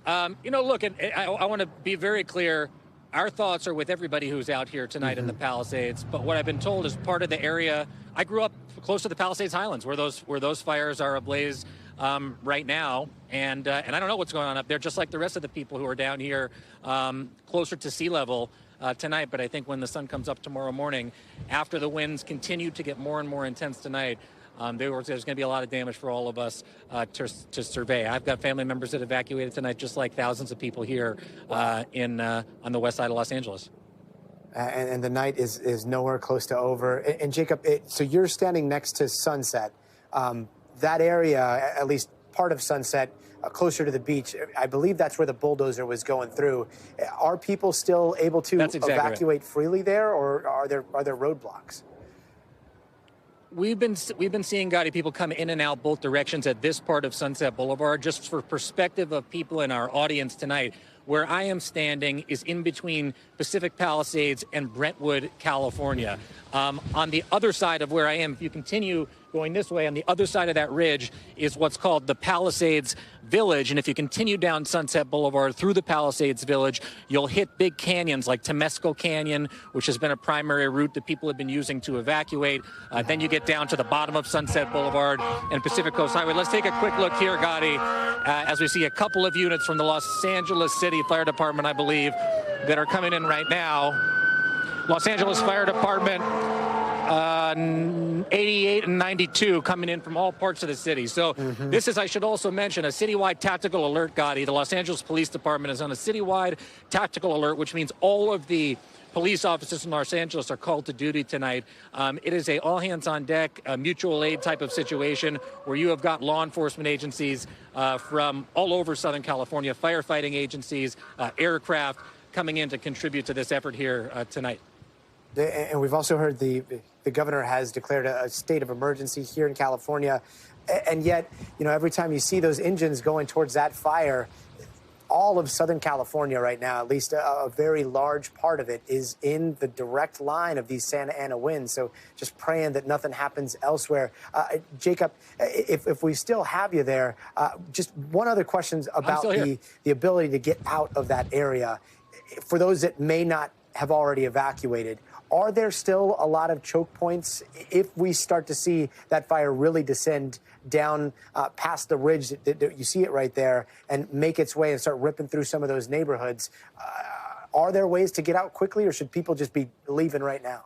Look, I want to be very clear. Our thoughts are with everybody who's out here tonight in the Palisades. But what I've been told is part of the area. I grew up close to the Palisades Highlands, where those fires are ablaze right now, and I don't know what's going on up there. Just like the rest of the people who are down here closer to sea level tonight. But I think when the sun comes up tomorrow morning, after the winds continue to get more and more intense tonight, there's going to be a lot of damage for all of us to survey. I've got family members that evacuated tonight, just like thousands of people here on the west side of Los Angeles. And the night is nowhere close to over. And Jacob, so you're standing next to Sunset. That area, at least part of Sunset, closer to the beach, I believe that's where the bulldozer was going through. Are people still able to evacuate freely there, or are there roadblocks? We've been seeing, Gadi, people come in and out both directions at this part of Sunset Boulevard. Just for perspective of people in our audience tonight, where I am standing is in between Pacific Palisades and Brentwood, California. On the other side of where I am, if you continue going this way, on the other side of that ridge is what's called the Palisades Village. And if you continue down Sunset Boulevard through the Palisades Village, you'll hit big canyons like Temescal Canyon, which has been a primary route that people have been using to evacuate. Then you get down to the bottom of Sunset Boulevard and Pacific Coast Highway. Let's take a quick look here, Gadi, as we see a couple of units from the Los Angeles City Fire Department, I believe, that are coming in right now. Los Angeles Fire Department, 88 and 92 coming in from all parts of the city. So this is, I should also mention, a citywide tactical alert, Gadi. The Los Angeles Police Department is on a citywide tactical alert, which means all of the police officers in Los Angeles are called to duty tonight. It is a all-hands-on-deck, mutual aid type of situation where you have got law enforcement agencies from all over Southern California, firefighting agencies, aircraft coming in to contribute to this effort here tonight. And we've also heard the governor has declared a state of emergency here in California. And yet, every time you see those engines going towards that fire, all of Southern California right now, at least a very large part of it, is in the direct line of these Santa Ana winds. So just praying that nothing happens elsewhere. Jacob, if we still have you there, just one other question about the ability to get out of that area. For those that may not have already evacuated, are there still a lot of choke points if we start to see that fire really descend down past the ridge that you see it right there and make its way and start ripping through some of those neighborhoods? Are there ways to get out quickly, or should people just be leaving right now?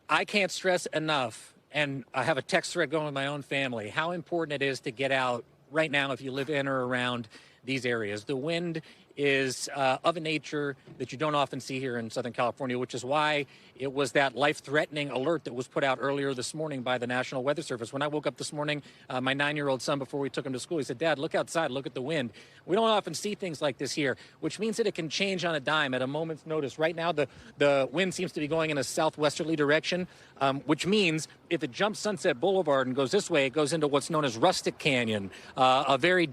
I can't stress enough, and I have a text thread going with my own family, how important it is to get out right now if you live in or around these areas. The wind is of a nature that you don't often see here in Southern California, which is why it was that life-threatening alert that was put out earlier this morning by the National Weather Service. When I woke up this morning, my 9-year-old son, before we took him to school, he said, "Dad, look outside, look at the wind." We don't often see things like this here, which means that it can change on a dime at a moment's notice. Right now, the wind seems to be going in a southwesterly direction, which means if it jumps Sunset Boulevard and goes this way, it goes into what's known as Rustic Canyon, a very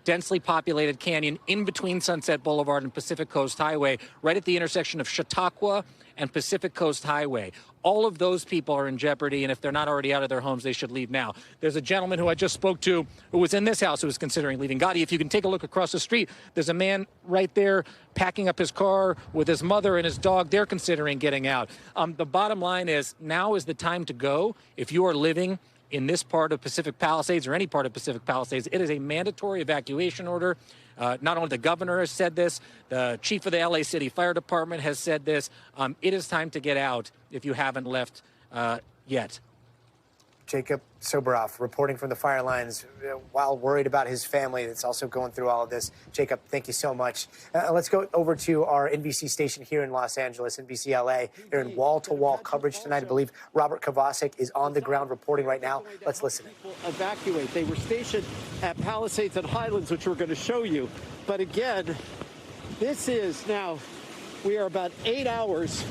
densely populated canyon in between Sunset Boulevard and Pacific Coast Highway, right at the intersection of Chautauqua and Pacific Coast Highway. All of those people are in jeopardy, and if they're not already out of their homes, they should leave now. There's a gentleman who I just spoke to who was in this house who was considering leaving. Gadi, if you can take a look across the street, there's a man right there packing up his car with his mother and his dog. They're considering getting out. The bottom line is now is the time to go. If you are living in this part of Pacific Palisades or any part of Pacific Palisades, it is a mandatory evacuation order. Not only the governor has said this, the chief of the LA City Fire Department has said this. It is time to get out if you haven't left yet. Jacob Soboroff reporting from the fire lines while worried about his family that's also going through all of this. Jacob, thank you so much. Let's go over to our NBC station here in Los Angeles, NBC LA. They're in wall-to-wall coverage tonight. I believe Robert Kovacic is on the ground reporting right now. Let's listen. Evacuate. They were stationed at Palisades and Highlands, which we're going to show you. But again, this is now, we are about 8 hours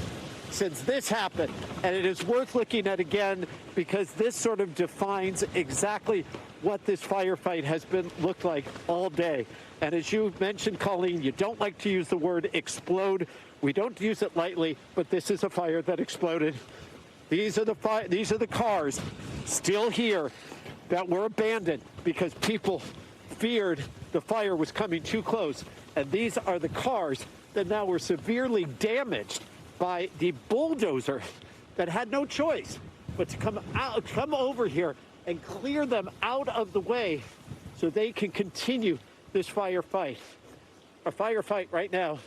since this happened, and it is worth looking at again because this sort of defines exactly what this firefight has looked like all day. And as you mentioned, Colleen, you don't like to use the word explode. We don't use it lightly, but this is a fire that exploded. These are the cars still here that were abandoned because people feared the fire was coming too close. And these are the cars that now were severely damaged by the bulldozer that had no choice but to come over here and clear them out of the way so they can continue this firefight. A firefight right now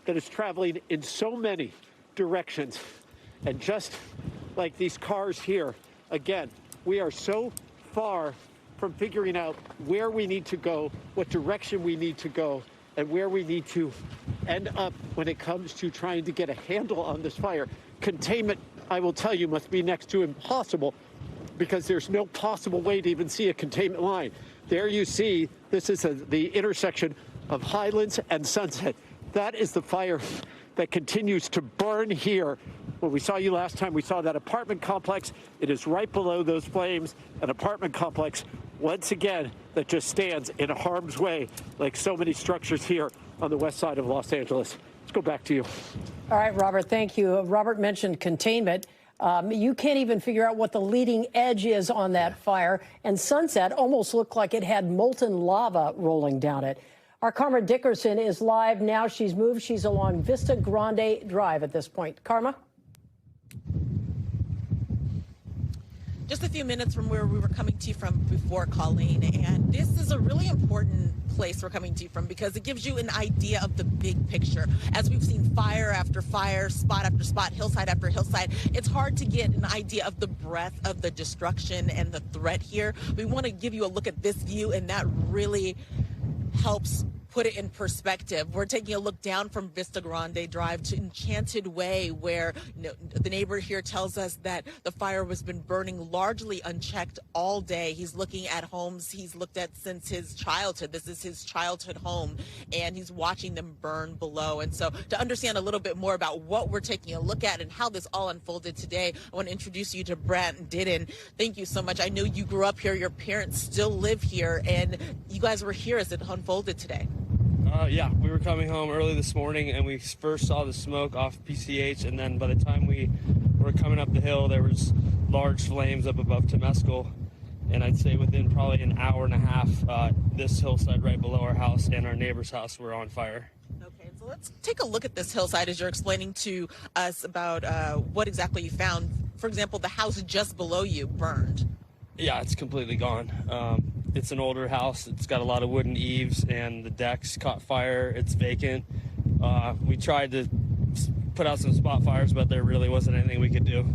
that is traveling in so many directions. And just like these cars here, again, we are so far from figuring out where we need to go, what direction we need to go, and where we need to end up when it comes to trying to get a handle on this fire. Containment, I will tell you, must be next to impossible because there's no possible way to even see a containment line. There you see, this is the intersection of Highlands and Sunset. That is the fire that continues to burn here. When we saw you last time, we saw that apartment complex. It is right below those flames, an apartment complex, once again, that just stands in harm's way, like so many structures here on the west side of Los Angeles. Let's go back to you. All right, Robert, thank you. Robert mentioned containment. You can't even figure out what the leading edge is on that fire. And Sunset almost looked like it had molten lava rolling down it. Our Karma Dickerson is live now. She's moved. She's along Vista Grande Drive at this point. Karma? Just a few minutes from where we were coming to you from before, Colleen. And this is a really important place we're coming to you from because it gives you an idea of the big picture. As we've seen fire after fire, spot after spot, hillside after hillside, it's hard to get an idea of the breadth of the destruction and the threat here. We want to give you a look at this view, and that really helps put it in perspective. We're taking a look down from Vista Grande Drive to Enchanted Way, where the neighbor here tells us that the fire has been burning largely unchecked all day. He's looking at homes he's looked at since his childhood. This is his childhood home, and he's watching them burn below. And so to understand a little bit more about what we're taking a look at and how this all unfolded today, I want to introduce you to Brant Didden. Thank you so much. I know you grew up here. Your parents still live here, and you guys were here as it unfolded today. Yeah, we were coming home early this morning, and we first saw the smoke off PCH, and then by the time we were coming up the hill, there was large flames up above Temescal, and I'd say within probably an hour and a half, this hillside right below our house and our neighbor's house were on fire. Okay, so let's take a look at this hillside as you're explaining to us about what exactly you found. For example, the house just below you burned. Yeah, it's completely gone. It's an older house. It's got a lot of wooden eaves, and the decks caught fire. It's vacant. We tried to put out some spot fires, but there really wasn't anything we could do.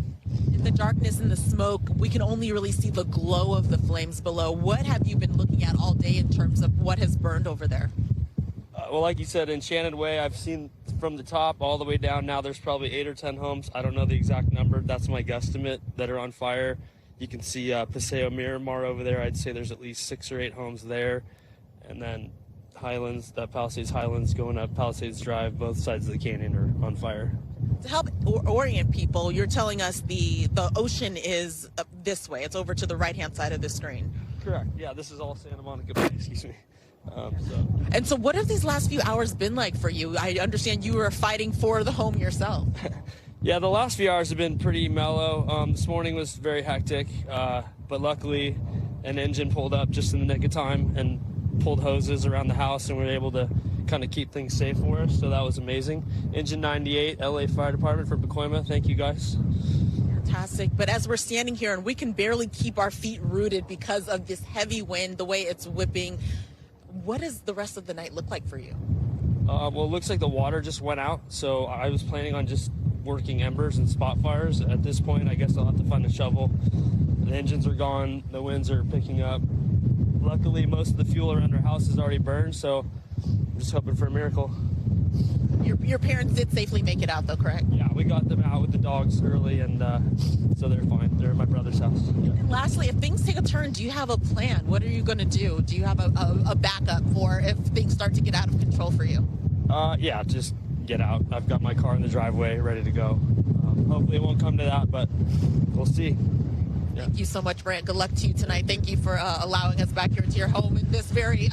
In the darkness and the smoke, we can only really see the glow of the flames below. What have you been looking at all day in terms of what has burned over there? Well, like you said, Enchanted Way, I've seen from the top all the way down. Now there's probably 8 or 10 homes. I don't know the exact number. That's my guesstimate that are on fire. You can see Paseo Miramar over there. I'd say there's at least 6 or 8 homes there. And then Highlands, that Palisades Highlands going up Palisades Drive, both sides of the canyon are on fire. To help orient people, you're telling us the ocean is this way. It's over to the right-hand side of the screen. Correct. Yeah, this is all Santa Monica Bay, excuse me. And so what have these last few hours been like for you? I understand you were fighting for the home yourself. Yeah, the last few hours have been pretty mellow. This morning was very hectic, but luckily an engine pulled up just in the nick of time and pulled hoses around the house, and we were able to kind of keep things safe for us, so that was amazing. Engine 98, LA Fire Department from Pacoima, thank you guys. Fantastic. But as we're standing here and we can barely keep our feet rooted because of this heavy wind, the way it's whipping, what does the rest of the night look like for you? Well, it looks like the water just went out, so I was planning on just working embers and spot fires. At this point, I guess I'll have to find a shovel. The engines are gone, the winds are picking up. Luckily, most of the fuel around our house is already burned, so I'm just hoping for a miracle. Your parents did safely make it out, though, correct? Yeah, we got them out with the dogs early, and so they're fine. They're at my brother's house. Yeah. And lastly, if things take a turn, do you have a plan? What are you going to do? Do you have a backup for if things start to get out of control for you? Yeah, just get out. I've got my car in the driveway ready to go. Hopefully it won't come to that, but we'll see. Thank you so much, Brant. Good luck to you tonight. Thank you for allowing us back here into your home in this very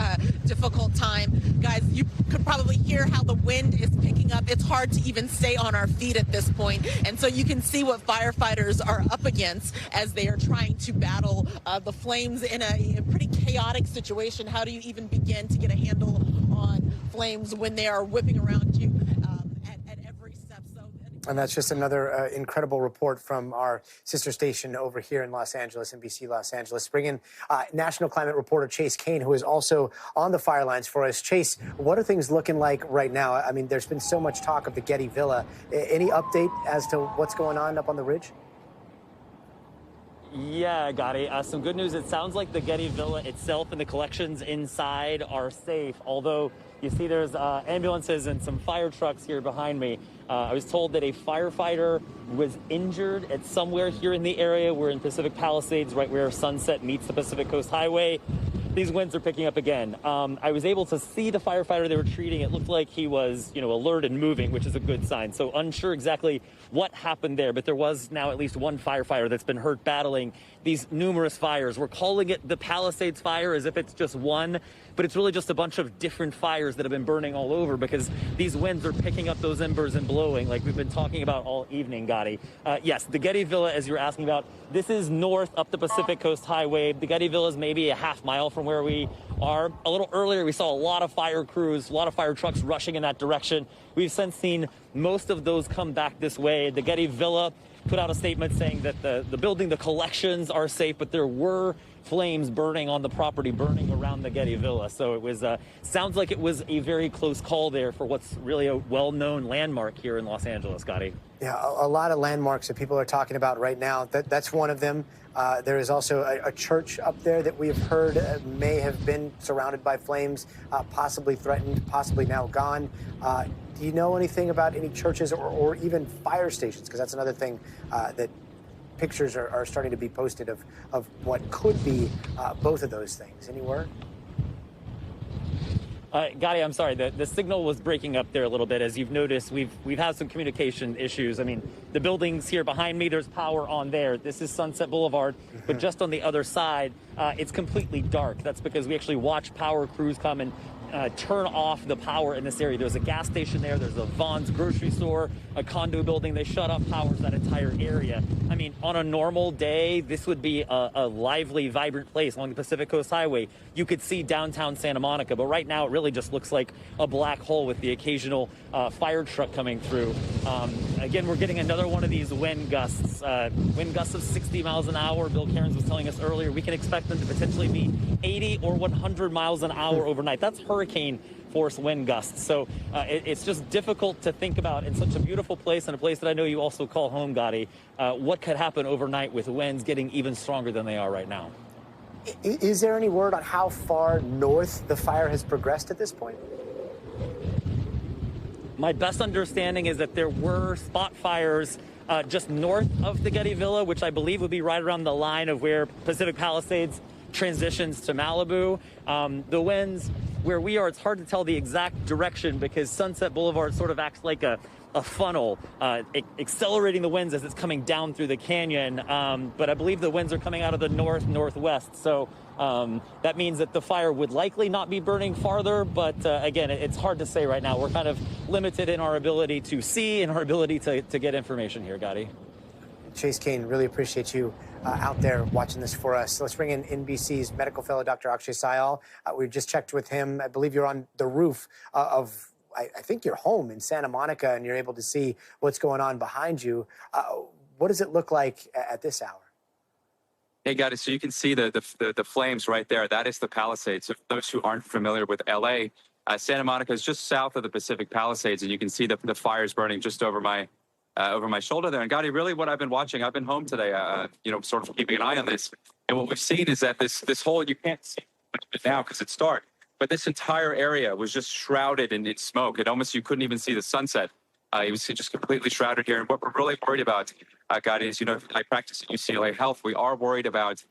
difficult time. Guys, you could probably hear how the wind is picking up. It's hard to even stay on our feet at this point. And so you can see what firefighters are up against as they are trying to battle the flames in a pretty chaotic situation. How do you even begin to get a handle on flames when they are whipping around you at every step? And that's just another incredible report from our sister station over here in Los Angeles, NBC Los Angeles. Bring in national climate reporter Chase Kane, who is also on the fire lines for us. Chase, what are things looking like right now? I mean, there's been so much talk of the Getty Villa. Any update as to what's going on up on the ridge? Yeah, Gadi. Some good news. It sounds like the Getty Villa itself and the collections inside are safe, although you see there's ambulances and some fire trucks here behind me. I was told that a firefighter was injured at somewhere here in the area. We're in Pacific Palisades, right where Sunset meets the Pacific Coast Highway. These winds are picking up again. I was able to see the firefighter they were treating. It looked like he was, alert and moving, which is a good sign. So unsure exactly what happened there, but there was now at least one firefighter that's been hurt battling these numerous fires. We're calling it the Palisades fire as if it's just one, but it's really just a bunch of different fires that have been burning all over because these winds are picking up those embers and blowing like we've been talking about all evening, Gadi. Yes, the Getty Villa, as you were asking about, this is north up the Pacific Coast Highway. The Getty Villa is maybe a half mile from where we are. A little earlier, we saw a lot of fire crews, a lot of fire trucks rushing in that direction. We've since seen most of those come back this way. The Getty Villa put out a statement saying that the building, the collections are safe, but there were flames burning on the property, burning around the Getty Villa. So it was, sounds like it was a very close call there for what's really a well-known landmark here in Los Angeles, Gadi. Yeah, a lot of landmarks that people are talking about right now. That's one of them. There is also a church up there that we have heard may have been surrounded by flames, possibly threatened, possibly now gone. Do you know anything about any churches or even fire stations? Because that's another thing that pictures are starting to be posted of what could be both of those things. Any word? Gadi, I'm sorry, the signal was breaking up there a little bit. As you've noticed, we've had some communication issues. I mean, the buildings here behind me, there's power on there. This is Sunset Boulevard, but just on the other side, it's completely dark. That's because we actually watch power crews come and turn off the power in this area. There's a gas station there. There's a Vaughn's grocery store, a condo building. They shut off power to that entire area. I mean, on a normal day, this would be a lively, vibrant place along the Pacific Coast Highway. You could see downtown Santa Monica, but right now it really just looks like a black hole with the occasional fire truck coming through. Again, we're getting another one of these wind gusts of 60 miles an hour. Bill Cairns was telling us earlier, we can expect them to potentially be 80 or 100 miles an hour overnight. That's hurricane force wind gusts. So it's just difficult to think about in such a beautiful place and a place that I know you also call home, Gadi. What could happen overnight with winds getting even stronger than they are right now? Is there any word on how far north the fire has progressed at this point? My best understanding is that there were spot fires just north of the Getty Villa, which I believe would be right around the line of where Pacific Palisades transitions to Malibu. The winds where we are, it's hard to tell the exact direction because Sunset Boulevard sort of acts like a funnel, accelerating the winds as it's coming down through the canyon. But I believe the winds are coming out of the northwest. So that means that the fire would likely not be burning farther. But again, it's hard to say right now. We're kind of limited in our ability to see and our ability to get information here, Gadi. Chase Kane, really appreciate you out there watching this for us. So let's bring in NBC's medical fellow, Dr. Akshay Sayal. We just checked with him. I believe you're on the roof of I think your home in Santa Monica, and you're able to see what's going on behind you. What does it look like at this hour? Hey, Gadi, so you can see the flames right there. That is the Palisades. So for those who aren't familiar with L.A., Santa Monica is just south of the Pacific Palisades, and you can see the fires burning just over my shoulder there. And Gadi, really what I've been watching, I've been home today, sort of keeping an eye on this. And what we've seen is that this whole, you can't see much of it now because it's dark, but this entire area was just shrouded in smoke. You couldn't even see the sunset. It was just completely shrouded here. And what we're really worried about, Gadi, is, I practice at UCLA Health. We are worried about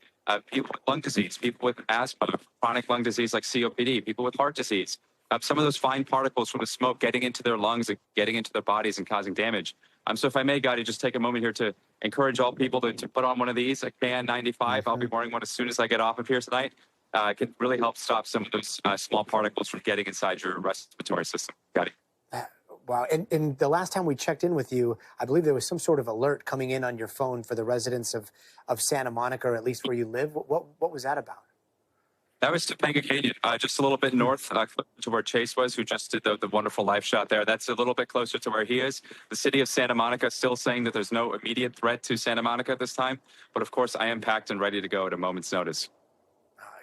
people with lung disease, people with asthma, chronic lung disease like COPD, people with heart disease. some of those fine particles from the smoke getting into their lungs and getting into their bodies and causing damage. So if I may, Gadi, just take a moment here to encourage all people to put on one of these, a KN95. I'll be wearing one as soon as I get off of here tonight. It can really help stop some of those small particles from getting inside your respiratory system. Gadi. Wow. And the last time we checked in with you, I believe there was some sort of alert coming in on your phone for the residents of Santa Monica, or at least where you live. What was that about? That was Topanga Canyon, just a little bit north to where Chase was, who just did the wonderful live shot there. That's a little bit closer to where he is. The city of Santa Monica still saying that there's no immediate threat to Santa Monica at this time. But of course, I am packed and ready to go at a moment's notice.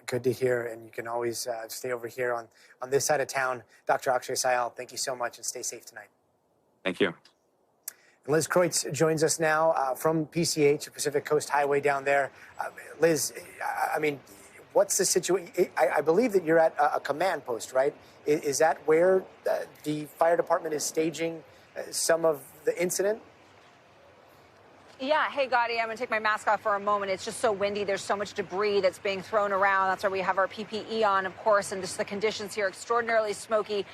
Good to hear. And you can always stay over here on this side of town. Dr. Akshay Sayal, thank you so much and stay safe tonight. Thank you. And Liz Kreutz joins us now from PCH, the Pacific Coast Highway down there. Liz, I mean, what's the situation? I believe that you're at a command post, right? Is that where the fire department is staging some of the incident? Yeah. Hey, Gadi, I'm going to take my mask off for a moment. It's just so windy. There's so much debris that's being thrown around. That's why we have our PPE on, of course, and just the conditions here extraordinarily smoky.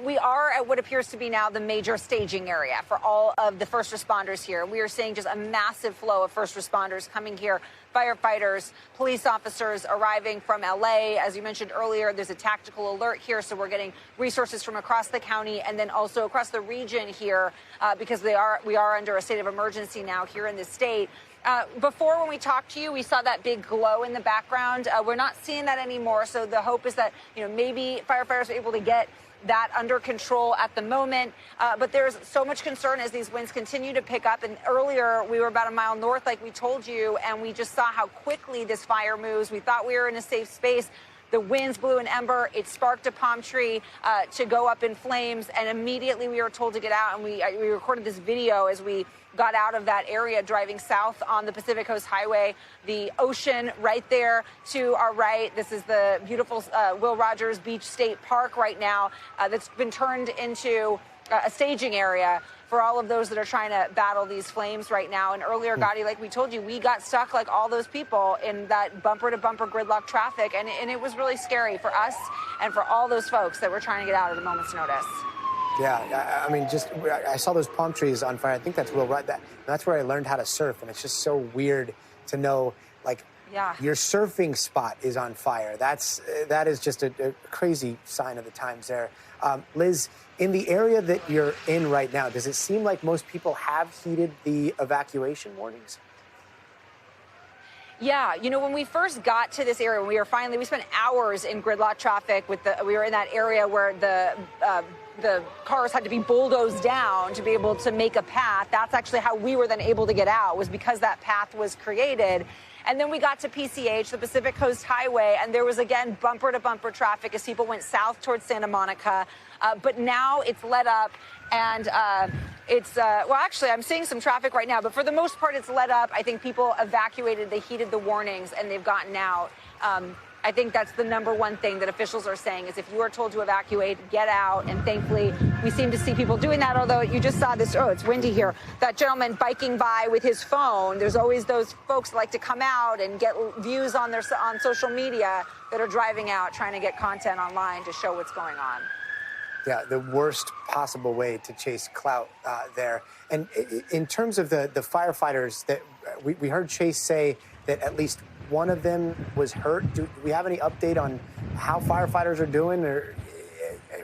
We are at what appears to be now the major staging area for all of the first responders here. We are seeing just a massive flow of first responders coming here. Firefighters, police officers arriving from LA. As you mentioned earlier, there's a tactical alert here, so we're getting resources from across the county and then also across the region here because we are under a state of emergency now here in the state. Before, when we talked to you, we saw that big glow in the background. We're not seeing that anymore, so the hope is that maybe firefighters are able to get that under control at the moment. But there's so much concern as these winds continue to pick up. And earlier, we were about a mile north, like we told you, and we just saw how quickly this fire moves. We thought we were in a safe space. The winds blew an ember. It sparked a palm tree to go up in flames. And immediately we were told to get out. And we recorded this video as we got out of that area driving south on the Pacific Coast Highway. The ocean right there to our right. This is the beautiful Will Rogers Beach State Park right now that's been turned into a staging area for all of those that are trying to battle these flames right now. And earlier, Gadi, like we told you, we got stuck like all those people in that bumper-to-bumper gridlock traffic. And it was really scary for us and for all those folks that were trying to get out at a moment's notice. Yeah, I mean, I saw those palm trees on fire. I think that's that's where I learned how to surf, and it's just so weird to know, like, your surfing spot is on fire. That is just a crazy sign of the times there. Liz, in the area that you're in right now, does it seem like most people have heeded the evacuation warnings? Yeah, when we first got to this area, we spent hours in gridlock traffic we were in that area where the cars had to be bulldozed down to be able to make a path. That's actually how we were then able to get out, was because that path was created. And then we got to PCH, the Pacific Coast Highway, and there was, again, bumper-to-bumper traffic as people went south towards Santa Monica. But now it's let up, and well, actually, I'm seeing some traffic right now, but for the most part, it's let up. I think people evacuated, they heeded the warnings, and they've gotten out. I think that's the number one thing that officials are saying is if you are told to evacuate, get out. And thankfully, we seem to see people doing that, although you just saw this, it's windy here, that gentleman biking by with his phone. There's always those folks that like to come out and get views on social media that are driving out, trying to get content online to show what's going on. Yeah, the worst possible way to chase clout there. And in terms of the firefighters, that we heard Chase say that at least one of them was hurt. Do we have any update on how firefighters are doing, or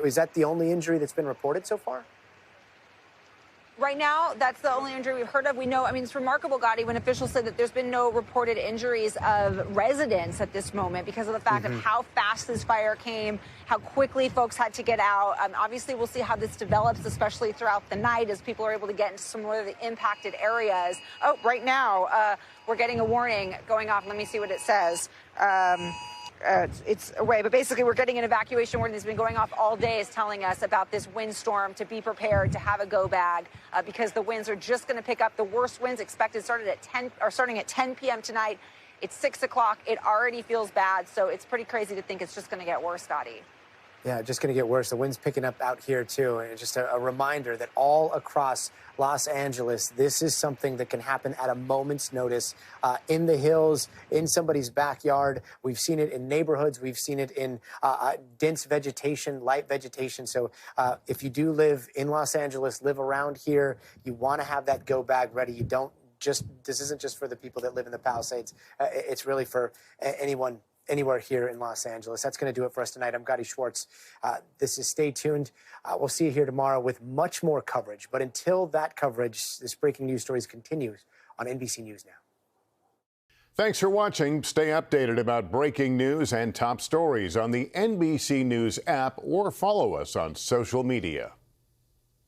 is that the only injury that's been reported so far? Right now, that's the only injury we've heard of. We know, it's remarkable, Gadi, when officials said that there's been no reported injuries of residents at this moment because of the fact of how fast this fire came, how quickly folks had to get out. Obviously, we'll see how this develops, especially throughout the night as people are able to get into some more of the impacted areas. Oh, right now, we're getting a warning going off. Let me see what it says. It's away, but basically we're getting an evacuation warning that's been going off all day, is telling us about this windstorm, to be prepared, to have a go bag, because the winds are just going to pick up. The worst winds expected starting at 10 p.m. tonight. It's 6 o'clock. It already feels bad, so it's pretty crazy to think it's just going to get worse, Gadi. Yeah, just going to get worse. The wind's picking up out here, too. And just a reminder that all across Los Angeles, this is something that can happen at a moment's notice in the hills, in somebody's backyard. We've seen it in neighborhoods. We've seen it in dense vegetation, light vegetation. So if you do live in Los Angeles, live around here, you want to have that go bag ready. You don't just, this isn't just for the people that live in the Palisades. It's really for anyone anywhere here in Los Angeles. That's going to do it for us tonight. I'm Gadi Schwartz. This is Stay Tuned. We'll see you here tomorrow with much more coverage. But until that coverage, this breaking news stories continues on NBC News Now. Thanks for watching. Stay updated about breaking news and top stories on the NBC News app or follow us on social media.